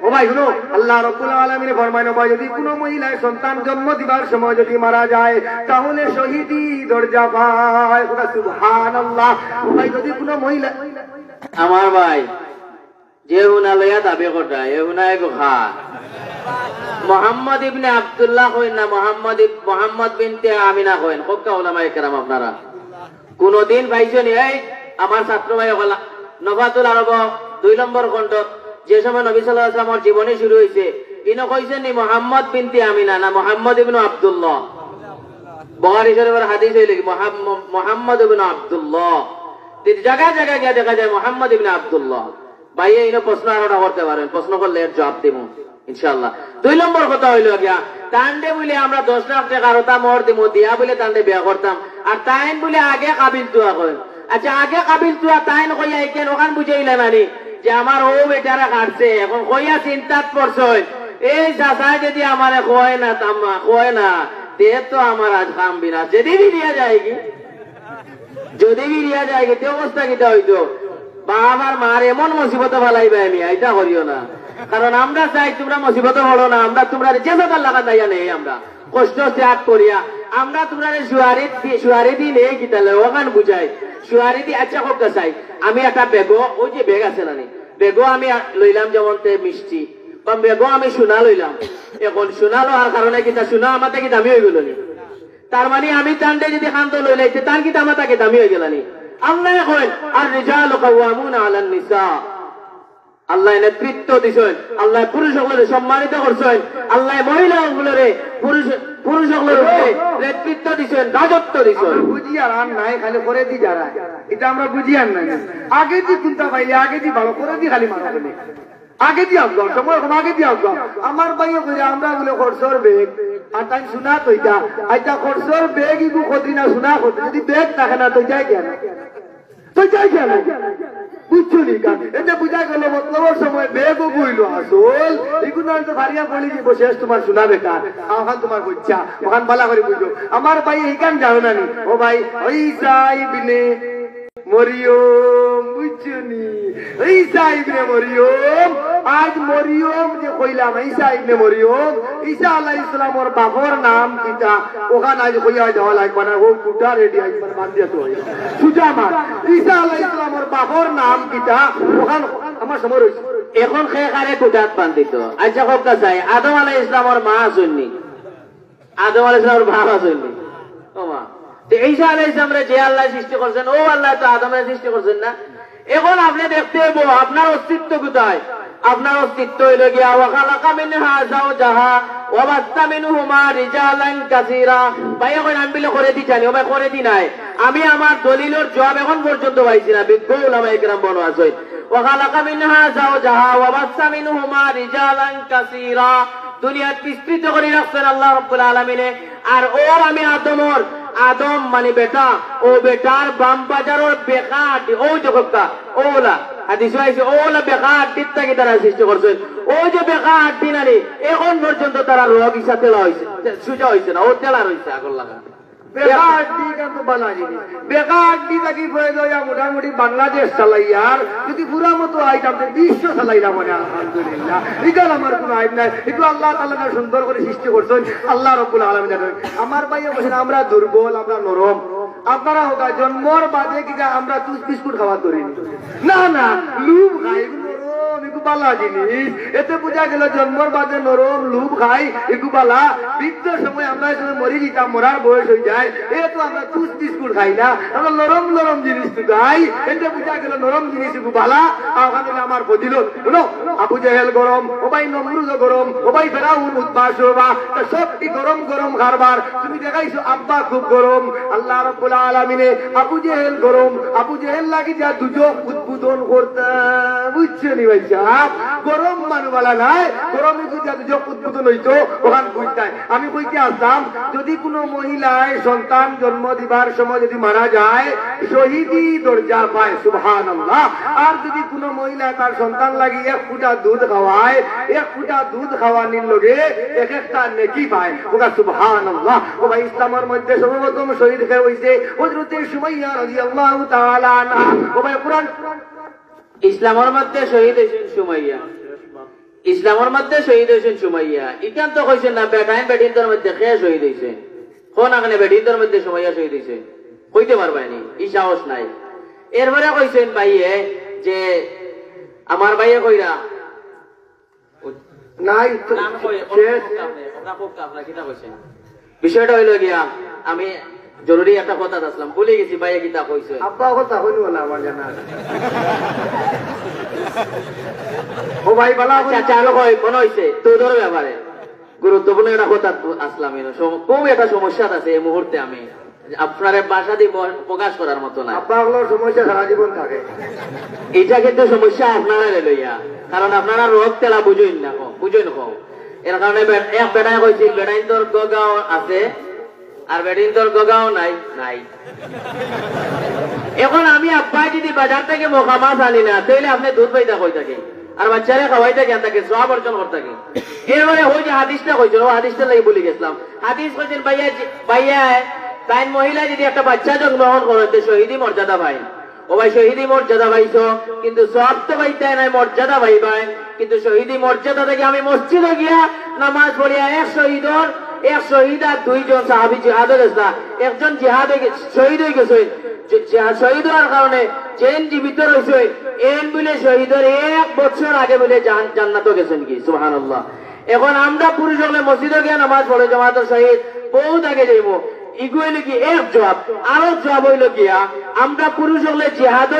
ও ভাই শুনো আল্লাহ রাব্বুল আলামিন ফরমায় ভাই যদি কোনো মহিলার সন্তান জন্ম দিবার সময় যদি মারা যায় তাহলে শহীদি দরজা পায় সুবহানাল্লাহ ভাই যদি কোনো মহিলা আমার ভাই যে হুনা লইয়া দাবি করা এ হুনায় খা মোহাম্মদ ইবনে আব্দুল্লাহ কইন না মোহাম্মদ বিনতে আমিনা কইন কোকা উলামায়ে কেরাম আপনারা কোনদিন পাইছেন এই আমার ছাত্র ভাই হলা নফাতুল আরব 2 নম্বর খণ্ড যে সময় নবী সাল্লাল্লাহু আলাইহি ওয়াসাল্লামের জীবনী শুরু হইছে ইনো কইছেন নি মোহাম্মদ বিনতে আমিনা না মোহাম্মদ ইবনে আব্দুল্লাহ বুখারী শরীফের হাদিস হইলে মোহাম্মদ ইবনে আব্দুল্লাহ জায়গা জায়গা গিয়ে দেখা যায় মোহাম্মদ ইবনে আব্দুল্লাহ ভাই ইনো প্রশ্ন আরোটা করতে পারেন প্রশ্ন করলে এর জবাব দেব ইনশাআল্লাহ 2 নম্বর কথা হইল গিয়া তান্ডে বলে আমরা 10 লাখ টাকা আরোটা মোহর দিব দিয়া বলে তান্ডে বিয়া করতাম আর তাইন বলে আগে কাবিল তুয়া করেন আচ্ছা আগে কাবিল তুয়া তাইন কইয়া কেন ওখান বুঝাইলে মানে যে আমার ও বেটারা কাটছে এখন কইয়া চিন্তাত পড়ছই এই চাচাই যদি আমারে কয় না তাম্মা কয় না দে তো আমার আজ কাম বিনা যদি বিরিয়া যায় কি যদি বিরিয়া যায় কি তে অবস্থা কিটা হইতো বাবার মার এমন মুসিবত ফেলাইবে আমি এটা করিও না কারণ আমরা চাই তোমরা মুসিবত হলো না আমরা তোমরা যে সকাল লাগা যাইয়া নেই আমরা কষ্ট ত্যাগ করিয়া আমরা তোমরা সুয়ারি দিন এই গীতালে ওখান বুঝাই সুয়ারি দি আচ্ছা হোক চাই আমি একটা বেগো ওই যে বেগ আছে নানি বেগো আমি লইলাম যেমন মিষ্টি বা বেগো আমি সোনা লইলাম এখন সোনা লোহার কারণে কিতা সোনা আমার থেকে দামি হয়ে গেল নি তার মানে আমি তান্ডে যদি খান্ত লই লাইছে তার কিতা আমার তাকে দামি হয়ে গেল নি আল্লাহ এখন আর রিজালু কাওয়ামুনা আলান নিসা আল্লাহ নেতৃত্ব দিছেন আল্লাহ পুরুষ সকলকে সম্মানিত করছেন আল্লাহ মহিলা সকলকে পুরুষ সকলকে নেতৃত্ব দিছেন রাজত্ব দিছেন বুঝি আর নাই খালি করে দি যারা এটা আমরা বুঝি আর নাই আগে দি চিন্তা পাইলে আগে দি ভালো করে দি খালি মারা বলে আগে দি আসলো সময় আগে দি আসলো আমার ভাইও কইরা আমরা বলে খরচর বেগ আর তাই শোনা তৈটা আইতা খরচর বেগ ইগু কদি না শোনা কদি যদি বেগ থাকে না তো যাই কেন তো যাই কেন বুঝছো নি কাজ এটা বুঝা গেল মতলবের সময় বেগও বুঝলো আসল এগুলো তো ভারিয়া বলি যে বসে তোমার শোনা বেকার ওখান তোমার বুঝছা ওখান বালা করে বুঝো আমার ভাই এইখান জানো না নি ও ভাই ওই সাইবনে মরিয়ম বুঝছো নি ওই সাইবনে মরিয়ম আজ মরিয়ম যে কইলাম ঈসা ইবনে মরিয়ম ঈসা আলাইহিস সালামের বাবার নাম কিটা ওখানে আজ কইয়া যাওয়া লাগবে না ও কুটা রেডি আইজ মানে বাদ দিয়া তো সুজামা ঈসা আলাইহিস সালামের বাবার নাম কিটা ওখানে আমার সময় রইছে এখন খেকারে কুটাত বান্ধিত আচ্ছা হোক চাই আদম আলাইহিস সালামের মা আছেননি আদম আলাইহিস সালামের বাবা আছেননি ও মা তো ঈসা আলাইহিস সালামরে যে আল্লাহ সৃষ্টি করেছেন ও আল্লাহ তো আদমের সৃষ্টি করেছেন না এখন আপনি দেখতে হইব আপনার অস্তিত্ব কোথায় আপনার অস্তিত্ব হইল গিয়া ওয়াখালাকা মিনহা যাওজাহা ওয়া বাসসা মিনহুমা রিজালান কাসীরা ভাই এখন আমি বলে করে দি জানি ও ভাই করে দি নাই আমি আমার দলিলের জবাব এখন পর্যন্ত পাইছি না বিজ্ঞ উলামায়ে কেরাম বনো আছে ওয়াখালাকা মিনহা যাওজাহা ওয়া বাসসা মিনহুমা রিজালান কাসীরা দুনিয়া বিস্তৃত করে রাখছেন আল্লাহ রাব্বুল আলামিন আর ও আমি আদম মানে বেটা ও বেটার বাম বাজারের বেকার ও জগৎটা ওলা হাদিস আইছে ওলা বেকার দিতে কি তারা সৃষ্টি করছেন ও যে বেকার দিনারি এখন পর্যন্ত তারা রোগ হিসাবে তেলা হইছে সুজা হইছে না ও তেলা রইছে আগল লাগা বেকার দিকে তো বালা জিনিস বেকার দিকে কি প্রয়োজন মোটামুটি বাংলাদেশ চালাইয়ার যদি পুরা মতো আইটাম বিশ্ব চালাইলাম মানে আলহামদুলিল্লাহ এটার আমার কোনো আইব নাই একটু আল্লাহ তাআলা সুন্দর করে সৃষ্টি করছেন আল্লাহ রাব্বুল আলামিন জানেন আমার ভাইও বলেন আমরা দুর্বল আমরা নরম আপনারা হোক জন্মর বাদে কি আমরা টুস বিস্কুট খাওয়া ধরি না না লুব খাই নরম একটু বালা জিনিস এতে বোঝা গেল জন্মর বাদে নরম লুব খাই একটু বালা বৃদ্ধ সময় আমরা মরি যেতাম মরার বয়স হয়ে যায় এ তো আমরা টুস বিস্কুট খাই না আমরা নরম নরম জিনিস তো খাই এতে বোঝা গেল নরম জিনিস একটু বালা ওখানে আমার ফজিলত শুনো আবু জেহেল গরম ও ভাই নমরুদ গরম ও ভাই ফেরাউন উদ্বাস হবা সবটি গরম গরম খারবার তুমি দেখাইছো আব্বা খুব গরম আল্লাহ রাব্বুল আলামিন আবু জেহেল গরম আবু জেহেল লাগি যা দুজক উদ্বোধন করতে বুঝছো শ্রেণী হয়েছে গরম মানুষওয়ালা নাই গরমে যদি উদ্বোধন হইতো ওখান বুঝতাই আমি বইতে আসলাম যদি কোনো মহিলায় সন্তান জন্ম দিবার সময় যদি মারা যায় শহীদি দরজা পায় সুবহানাল্লাহ। আর যদি কোনো মহিলা তার সন্তান লাগি এক ফুটা দুধ খাওয়ায় এক ফুটা দুধ খাওয়ানির লগে এক একটা নেকি পায় ওটা সুবহানাল্লাহ। ও ভাই ইসলামের মধ্যে সর্বপ্রথম শহীদ হয়ে হইছে হযরতে সুমাইয়া রাদিয়াল্লাহু তাআলা আনহা। ও ভাই কুরআন ইসলামের মধ্যে শহীদ হয়েছেন সুমাইয়া, ইসলামের মধ্যে শহীদ হয়েছেন সুমাইয়া। ইকান তো কইছেন না বেটাইন বেটিনদের মধ্যে কে শহীদ হয়েছে, কোন আগে বেটিনদের মধ্যে সুমাইয়া শহীদ হয়েছে কইতে পারবানি, ই সাহস নাই। এরপরে কইছেন ভাইয়ে যে আমার ভাইয়ে কইরা নাই বিষয়টা হইল গিয়া আমি জরুরি একটা কথা আসলাম বলে গেছি ভাইয়া গীতা কইছে আব্বা কথা হইল না আমার জানা ও ভাই বালা আচ্ছা আলো কই মনে হইছে তোদের ব্যাপারে গুরুত্বপূর্ণ একটা কথা আসলাম। খুব একটা সমস্যা আছে এই মুহূর্তে, আমি আপনার বাসা দিয়ে প্রকাশ করার মতো না। আব্বা হলো সমস্যা সারা জীবন থাকে, এটা কিন্তু সমস্যা আপনারা লইয়া, কারণ আপনারা রোগ তেলা বুঝুন না বুঝুন কম। এর কারণে এক বেটায় কইছি বেটাইন তোর গগাও আছে আর বেটিন তোর গগাও নাই নাই। এখন আমি আব্বাই যদি বাজার থেকে মখা মাছ আনি না তাহলে আপনি দুধ পাইতা কই থাকে আর বাচ্চারা খাওয়াইতে কেন থাকে সব অর্জন করতে থাকে। এরপরে ওই যে হাদিসটা কইছিল ও হাদিসটা লাগি বলে গেছিলাম। হাদিস কইছেন ভাইয়া ভাইয়া তাই মহিলা যদি একটা বাচ্চা জন্মগ্রহণ করে শহীদি মর্যাদা পাই। ও ভাই শহীদি মর্যাদা পাইছো কিন্তু সব তো পাইতে নাই মর্যাদা পাইবাই, কিন্তু শহীদি মর্যাদা থেকে আমি মসজিদে গিয়া নামাজ পড়িয়া এক শহীদ আর দুইজন সাহাবী জিহাদে গেছে, একজন জিহাদে শহীদ হয়ে গেছে। শহীদ হওয়ার কারণে চেন জীবিত রয়েছে এন বলে শহীদের 1 বছর আগে বলে জান্নাতে গেছেন কি সুবহানাল্লাহ। এখন আমরা পুরুষ হলে মসজিদে গিয়া নামাজ পড়ে জামাতের শহীদ বহুত আগে যাইব ইগুইল কি এক জবাব আরো জবাব হইল গিয়া আমরা পুরুষ হলে জিহাদ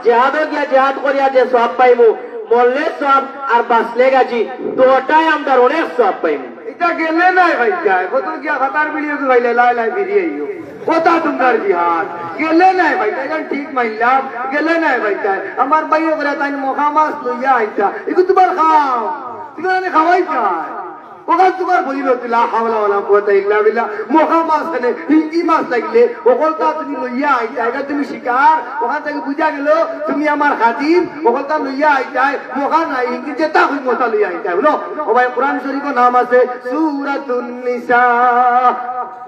জিহাদ করিয়া যে সব পাইবো মরলে সব আর বাঁচলে গাছি দুটাই আমরা অনেক সব পাইবো। এটা গেলে নাই ভাই যায় কত গিয়া খাতার ভিডিও ভাইলে লাই লাই ফিরিয়ে আইও কথা তোমার জিহাদ গেলে নাই ভাই তাই ঠিক মাইলাম গেলে নাই ভাই যায় আমার ভাইও করে তাই মখা মাছ লইয়া আইতা এগুলো তোমার খাও তুমি খাওয়াই চায় ওখান তোমার ফজিলত লা হাওলা ওয়ালা কুওয়াতা ইল্লা বিল্লাহ। মখা মাছ মানে হিঙ্গি মাছ লাগলে ওখানটা তুমি লইয়া আইতা এটা তুমি শিকার ওখান থেকে বুঝা গেল তুমি আমার খাতির ওখানটা লইয়া আইতাই মখা নাই হিঙ্গি যেটা হই মতা লইয়া আইতাই বলো। ও ভাই কোরআন শরীফের নাম আছে সূরাতুন নিসা,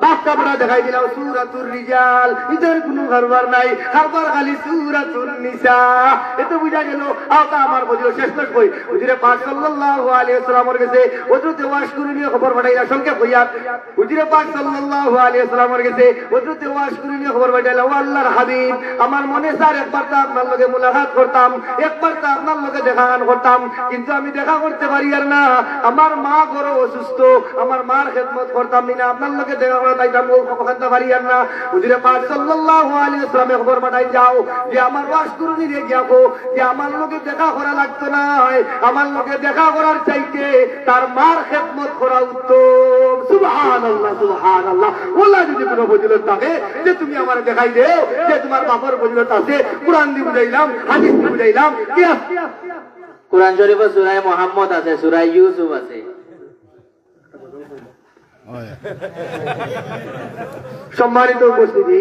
বাক্কা বড় দেখাই দিলাম সূরাতুর রিজাল, ইদার কোনো কারবার নাই কারবার খালি সূরাতুন নিসা। এত বুঝা গেল আওতা আমার বলিও শেষ কই হুজুরে পাক সাল্লাল্লাহু আলাইহি ওয়াসাল্লামের কাছে হযরতে ওয়াশকুরুনিয়া খবর পাঠাইলা সংক্ষেপ কইয়া হুজুরে পাক সাল্লাল্লাহু আলাইহি ওয়াসাল্লামের কাছে হযরতে ওয়াশকুরুনিয়া খবর পাঠাইলা ও আল্লাহর হাবিব আমার মনে স্যার একবার তো আপনার লগে মুলাকাত করতাম একবার তো আপনার লগে দেখা করতাম কিন্তু আমি দেখা করতে পারি আর না আমার মা বড় অসুস্থ আমার মার খেদমত করতাম না আপনার লগে দেখা করে তাইতাম ওখানটা পারি আর না। হুজুরে পাক সাল্লাল্লাহু আলাইহি ওয়াসাল্লামে খবর পাঠাই যাও যে আমার ওয়াশকুরুনি রে গিয়াকো যে আমার লগে দেখা করা লাগতো না আমার লগে দেখা করার চাইতে তার মার খেদমত করা উত্তম। সুবহানাল্লাহ সুবহানাল্লাহ। ওলা যদি কোনো ফজিলত থাকে যে তুমি আমার দেখাই দেও যে তোমার বাবার ফজিলত আছে কুরআন দি বুঝাইলাম হাদিস দি বুঝাইলাম কি আছে কুরআন শরীফে সূরা মুহাম্মদ আছে সূরা ইউসুফ আছে। সম্মানিত উপস্থিতি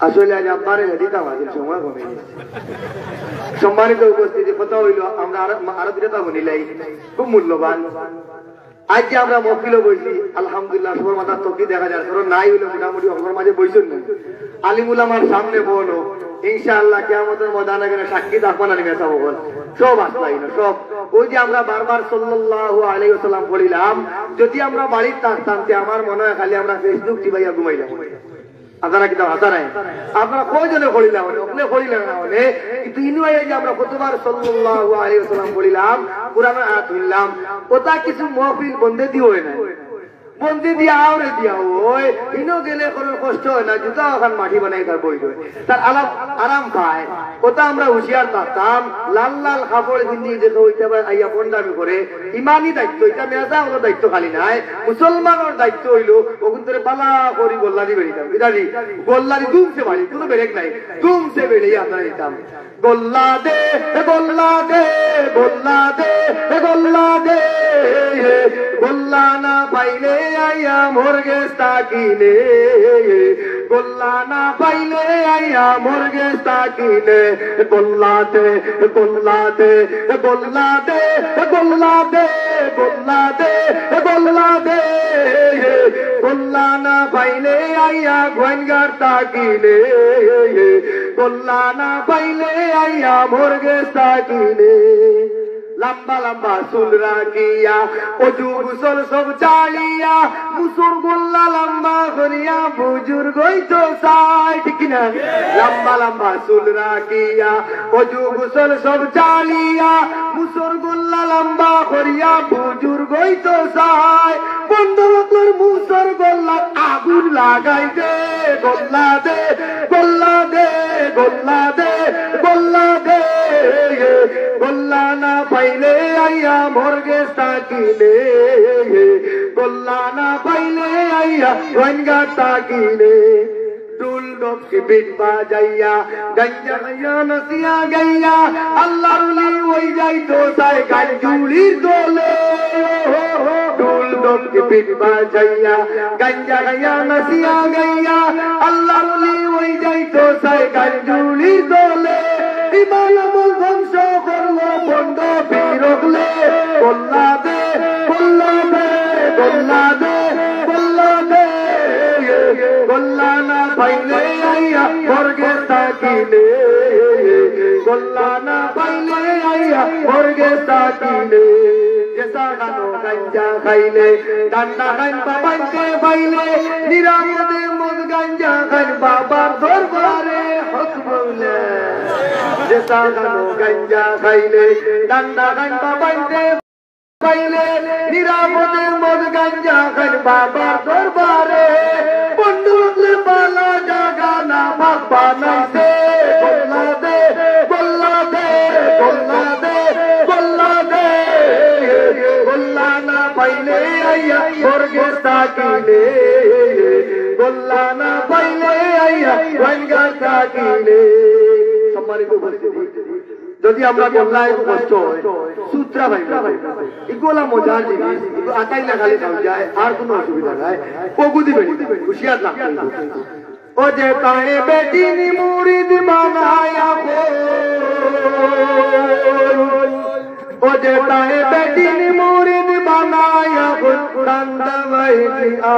আসলে আজ আপনার দিতাম আজির সময় কমে গেছে। সম্মানিত উপস্থিতি কথা হইল আমরা আরো দিতে বলিলাই খুব মূল্যবান। আজ যে আমরা মহফিলও বইছি আলহামদুলিল্লাহ সবার মাথার তকি দেখা যায় কারণ নাই হইলে মোটামুটি সবার মাঝে বইছেন না আলিমুল আমার সামনে বলো ইনশাআল্লাহ কিয়ামতের ময়দানে গেলে সাক্ষী থাকবেন আলিমে সাহেব সব আসলাই না সব ওই যে আমরা বারবার সাল্লাল্লাহু আলাইহি ওয়াসাল্লাম বলিলাম যদি আমরা বাড়ির থাকতাম আমার মনে হয় খালি আমরা ফেসবুক টিপাইয়া ঘুমাইলাম। আপনারা কিন্তু হাসা নাই আপনারা কয়জনে পড়িলাম ওখানে পড়িলাম না হলে কিন্তু ইনুয়াই যে আমরা কতবার সাল্লাল্লাহু আলাইহি ওয়াসাল্লাম পড়িলাম কোরআন আয়াত শুনলাম ওটা কিছু মাহফিল বন্ধে দিও না বন্দি দিয়া আওরে দিয়া ওই ইনো গেলে কোনো কষ্ট হয় না, জুতা ওখান মাটি বানাই তার বই দেয়, তার আরাম পায়। ওটা আমরা হুঁশিয়ার থাকতাম, লাল লাল কাপড় পিন্ধি দেখে ওইটা আইয়া বন্ডামি করে ইমানি দায়িত্ব, এটা মেজা হলো দায়িত্ব খালি নাই, মুসলমানের দায়িত্ব হইলো ওখান থেকে পালা করি গোল্লারি বেরিতাম, ইদারি গোল্লারি দুমছে বাড়ি, কোনো বেরেক নাই, দুমছে বেরিয়ে আপনারা দিতাম। গোল্লা দে গোল্লা দে গোল্লা দে গোল্লা দে, গোল্লা না পাইলে আইয়া মোরগে তাকিনে, গোল্লা না পাইলে আইয়া মোরগে তাকিনে, গোল্লা দে গোল্লা দে গোল্লা দে গোল্লা দে গোল্লা দে গোল্লা দে, গোল্লা না পাইলে আইয়া গোয়েঙ্গার তাকিনে, গোল্লা না পাইলে আইয়া মোরগে তাকিনে। লম্বা লম্বা চুল রাখিয়া অজু গুসল সব চালিয়া, মুসুর গোল্লা লম্বা করিয়া বুজুর্গ তো চাই, ঠিক না? লম্বা লম্বা চুল রাখিয়া অজু গুসল সব চালিয়া, মুসুর গোল্লা লম্বা করিয়া বুজুর্গ তো চাই, বন্ধুর মুসুর গোল্লা আগুন লাগাই দে, গোল্লা দে গোল্লা দে গোল্লা দে গোল্লা দে, গোল্লা না পাইলে আইয়া মোরগে তাকিনে, গোল্লা না পাইলে আইয়া গোয়েঙ্গা তাকিনে। ডুল ডোকি বিট বাজাইয়া গঞ্জা গাইয়া নসিয়া গাইয়া, আল্লাহর ওলি ওই যাই তো তাই গান জুলির দোলে, ডুল ডোকি বিট বাজাইয়া গঞ্জা গাইয়া নসিয়া গাইয়া, আল্লাহর ওলি ওই যাই তো তাই গান জুলির দোলে, ইমান আমল ধ্বংস করলো বন্ধ বিরগলে, গোল্লা দে গোল্লা দে গোল্লা দে গোল্লা দে, গোল্লা না পাইলে আইয়া মোরগে তাকিনে, গোল্লা না পাইলে আইয়া মোরগে তাকিনে। যেসা গানো গাঞ্জা খাইলে ডান্ডা খাইন বাবাইতে পাইলে, নিরামদে মদ গাঞ্জা খাইন বাবার দরবারে হক বলে, যেসা গানো গাঞ্জা খাইলে ডান্ডা খাইন বাবাইতে পাইলে, নিরামদে মদ গাঞ্জা খাইন বাবার দরবারে, বন্ধুলে পালা জাগা না ভাগ বানাইছে, গোল্লা দে গোল্লা দে গোল্লা দে গোল্লা দে, গোল্লা না পাইলে আইয়া মোরগে তাকিনে, গোল্লা না পাইলে আইয়া গোয়েঙ্গা তাকিনে। সম্মানিত উপস্থিতি, যদি আমরা গোল্লায় কষ্ট হয় সূত্রা ভাই এগুলা মজার জিনিস, আটাই না খালি খাওয়া যায়, আর কোনো অসুবিধা নাই, পগুদি বেড়ি হুশিয়ার না। ও যে তাই বেটি মুরিদ বানায়া, ও যে তাই বেটি মুরিদ বানায়া, কান্দাবাই দিয়া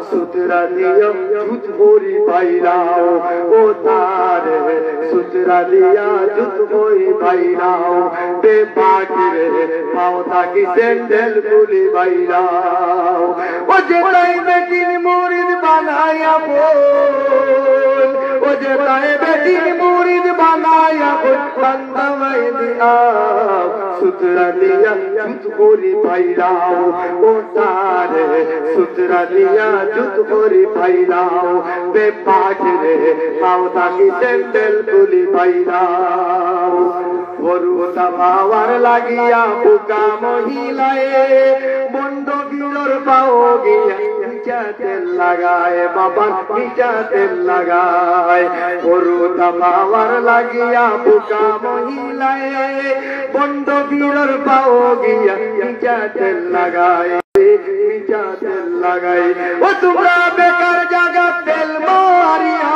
সুতরা দিয়া জুত ভরি পাইরাও, ও তারে সুতরা দিয়া জুত ভরি পাইরাও, বেপাকিরে পাও তাকি স্যান্ডেল খুলি বাইরাও, ও যে তাই বেটি মুরিদ বানায়া, ও যে তাই বেটি মুরিদ বানায়া, কান্দাবাই দিয়া সুতরা দিয়া জুত ভরি পাইরাও, ও তারে সুতরা দিয়া জুত ভরি পাইরাও, বেপাকিরে পাও তাকি স্যান্ডেল খুলি বাইরাও। গরুটা পাওয়ার লাগিয়া বুকা মহিলায়, বন্ড গিলর পাও গিয়া মিঠা তেল লাগায়, বাবা মিঠা তেল লাগায়, গরুটা পাওয়ার লাগিয়া বুকা মহিলায়, বন্ড গিলর পাও গিয়া মিঠা তেল লাগায়, মিঠা তেল লাগায়। ও তোমরা বেকার জায়গা তেল মারিয়া,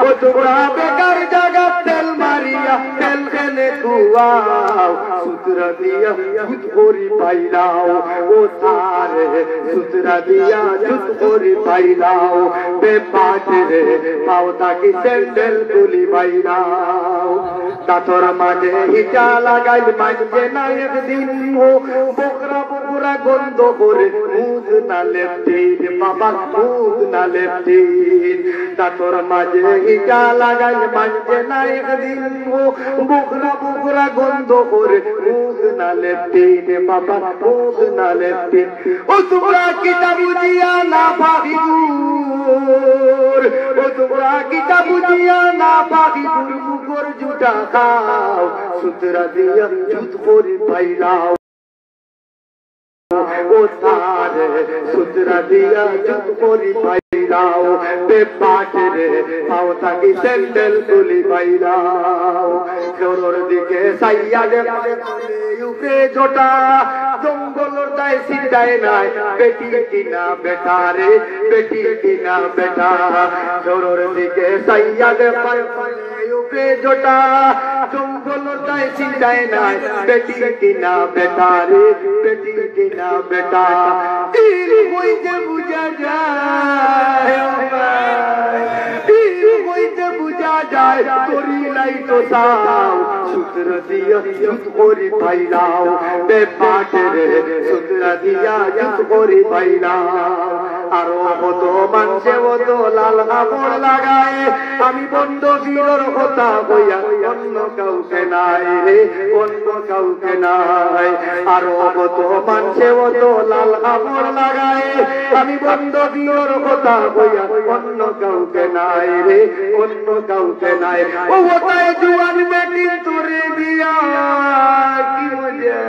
ও তোমরা বেকার জায়গা তেল মারিয়া, তেল খেলে কুয়াও, সুতরা দিয়া জুত ভরি পাইলাও, ও তারে সুতরা দিয়া জুত ভরি পাইলাও, বেপাটরে পাও তাকি স্যান্ডেল খুলি বাইরাও। কাতর মাঝে হিটা লাগাই মাঝে না একদিন, বকরা বকরা গন্ধ করে মুদ না লেপটিন, বাবা মুদ না লেপটিন, দাঁতর মাঝে হিটা লাগাই মানছে না একদিন বুকরা বুকরা গন্ধ করে মুখ না লেপতে বাবা মুখ না লেপতে ও তোমরা কিতা বুঝিয়া না পাখিগুর ও তোমরা কিতা বুঝিয়া না পাখিগুর মুখর জুটা খাও সুতরা দিয়া জুত করে পাইলাও ও তারে সুতরা দিয়া জুত করে পাইলাও পেপাটে রে পাও তাকি স্যান্ডেল তুলি পাইলাও জোর দিকে সাইয়া দে উকে জোটা জঙ্গলর দায় সিদায় নাই বেটি কিনা বেটা রে বেটি কিনা বেটা জোর দিকে সাইয়া দে উকে জোটা জঙ্গলর দায় সিদায় নাই বেটি কিনা বেটা রে বেটি কিনা বেটা তীর হইতে বুঝা যায় তীর হইতে বুঝা যায় তোরি লাই তো সাও সূত্র দিয়া জুত করি পাইলাও বেপাটে রে সূত্র দিয়া জুত করি পাইলাও আরো কত মানুষে কত লাল কাপড় লাগায় আমি বন্ধ বীরর কথা কইয়া অন্য কাউকে নাই রে অন্য কাউকে নাই আরো কত মানুষে কত লাল কাপড় লাগায় আমি বন্ধ বীরর কথা কইয়া অন্য কাউকে নাই রে অন্য কাউকে নাই ও ওটাই জুয়ান বেটি তোরে দিয়া কি মজা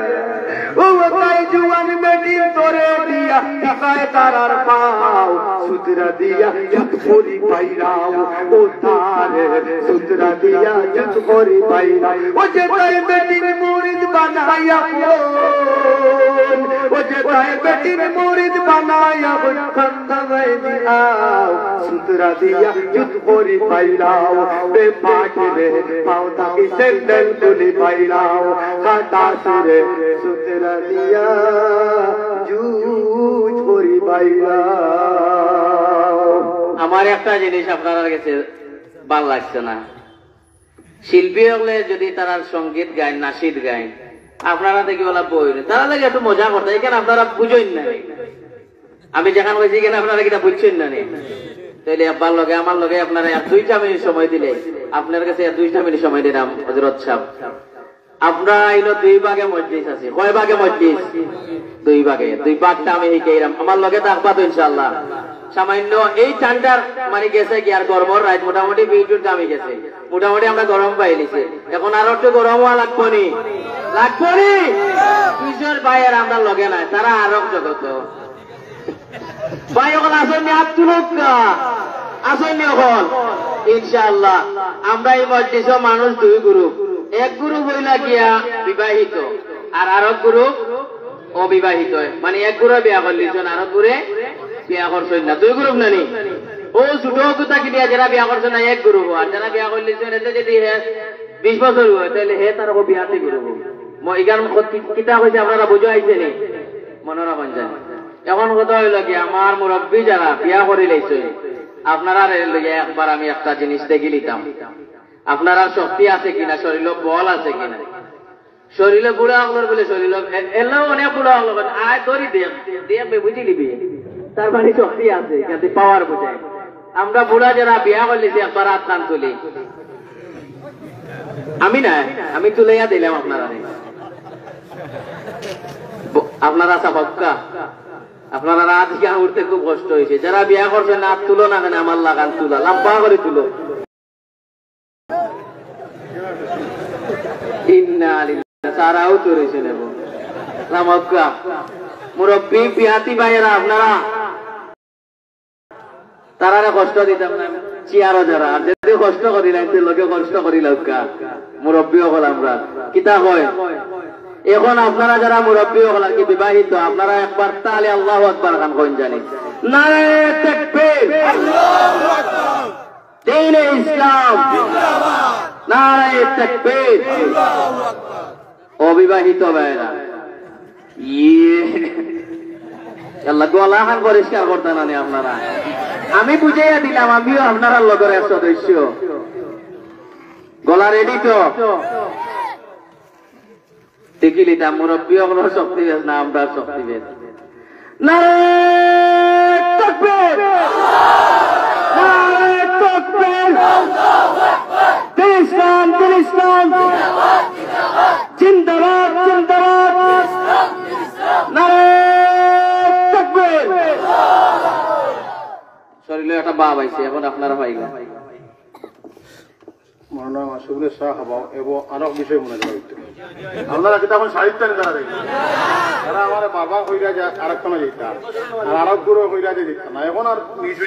ও ওটাই জুয়ান বেটি তোরে দিয়া টিকায় তারার পাও সুতরা দিয়া জুত করি পাইলাও ও তারে সুতরা দিয়া জুত করি পাইলাও ও যে তাই বেটির মুরিদ বানায়া ও যে তাই বেটির মুরিদ বানায়া খন্দাবাই দিয়াও সুতরা দিয়া জুত করি পাইলাও বেপাটে রে পাও তাকি স্যান্ডেল তুলি পাইলাও কাটাস রে সুতরা দিয়া জুত করি পাইলাও আমার একটা জিনিস আপনার কাছে ভাল লাগছে না শিল্পী হলে যদি তারা সঙ্গীত গায় নাচিত গায় আপনারা দেখি বলা বই তারা লাগে একটু মজা করতে এখানে আপনারা বুঝেন না আমি যেখানে হয়েছি এখানে আপনারা কিনা বুঝছেন না তাইলে আব্বার লগে আমার লগে আপনারা 2টা মিনিট সময় দিলে আপনার কাছে 2টা মিনিট সময় দিলাম হযরত সাহেব আমরা আইলো 2 ভাগে মজলিস আছে কয় ভাগে মজলিস 2 ভাগে 2 ভাগটা আমি শিখাইলাম আমার লগে থাকবা তো ইনশাআল্লাহ সামান্য এই ঠান্ডার মানে গেছে কি আর গরমর রাত মোটামুটি বিদ্যুৎ দামি গেছে মোটামুটি আমরা গরম পাইলিছে এখন আর একটু গরম হওয়া লাগবো নি কিশোর ভাইয়ের আমরা লগে নাই তারা আরব জগত ভাই এখন আসেননি হাত তুলুক আসেননি এখন ইনশাআল্লাহ আমরা এই মজলিসে মানুষ 2 গ্রুপ এক গ্রুপ হইলা গিয়া বিবাহিত আর আরেক গ্রুপ অবিবাহিত মানে এক গ্রুপে বিয়া করলিছেন আরেক গ্রুপে বিয়া করছেন না 2 গ্রুপ নানি ও ছোট কথা কি দিয়া যারা বিয়া করছেন না এক গ্রুপ আর যারা বিয়া করলিছেন এতে যদি 20 বছর হয় তাহলে হে তার বিয়াতে গ্রুপ মই ইগান কিতা কইছে আপনারা বুঝা আইছে নি মনে রাখেন জানি এখন কথা হইল কি আমার মুরব্বী যারা বিয়া করে লাইছে আপনারা একবার আমি একটা জিনিস দেখি লিতাম আপনারা শক্তি আছে কিনা শরীরে বল আছে কিনা শরীরে বুড়া আগলোর বলে শরীর এলেও অনেক বুড়া আগলো আয় ধরি দেখবে বুঝি নিবি তার মানে শক্তি আছে যাতে পাওয়ার বোঝায় আমরা বুড়া যারা বিয়া করলেছি একবার হাত কান তুলি আমি না আমি তুলাইয়া দিলাম আপনারা আপনারা সাবকা আপনারা রাত গিয়া উঠতে খুব কষ্ট হয়েছে যারা বিয়া করছেন হাত তুলো না কেন আমার লাগান তুলা লম্বা করে তুলো সারাও চড়েছে নেব লামকা মুরব্বী বিয়াতি ভাইয়েরা আপনারা তারা কষ্ট দিতাম না চিয়ারো যারা আর যদি কষ্ট করিলাম লোকে কষ্ট করিলাম মুরব্বী হল আমরা কিতা হয় এখন আপনারা যারা মুরব্বী হল কি বিবাহিত আপনারা একবার তাহলে আল্লাহু আকবার খান কোন জানি নারে তাকবীর আল্লাহু আকবার দ্বীনে ইসলাম জিন্দাবাদ নারে তাকবীর আল্লাহু আকবার অবিবাহিত ভাইরা আল্লাহ গলা খান পরিষ্কার করতে না আপনারা আমি বুঝাইয়া দিলাম আমিও আপনারা লগের এক সদস্য গলা রেডি তো দেখিলি তা মুরব্বী হল শক্তি বেশ না আমরা শক্তি বেশ নারে তাকবীর নারে পাইছে এখন আপনারা পাইলা মনে মাসুলের শাহ হবাও এবং আরো বিষয় মনে রাখতে আপনারা কিন্তু এখন সাহিত্য তারা দেখবেন তারা আমার বাবা হইরা যা আরেকখানে যেতাম আর আরব গুরু হইরা যে যেতাম না এখন আর নিজ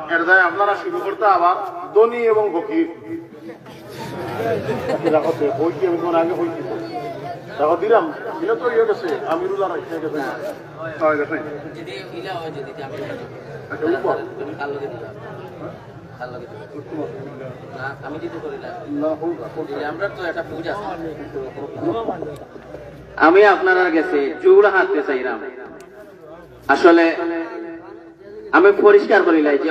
এর দায় আপনারা শুরু করতে আবার ধনী এবং ফকির রাখতে হইতে আমি তোমার আগে হইতে দেখো দিলাম দিলে তো ইয়ে গেছে আমিরুল্লাহ রাখতে গেছে গেছে আচ্ছা উপর আমি আপনারা গেছে জোড় হাতে চাইলাম আসলে আমি পরিষ্কার করিলাই যে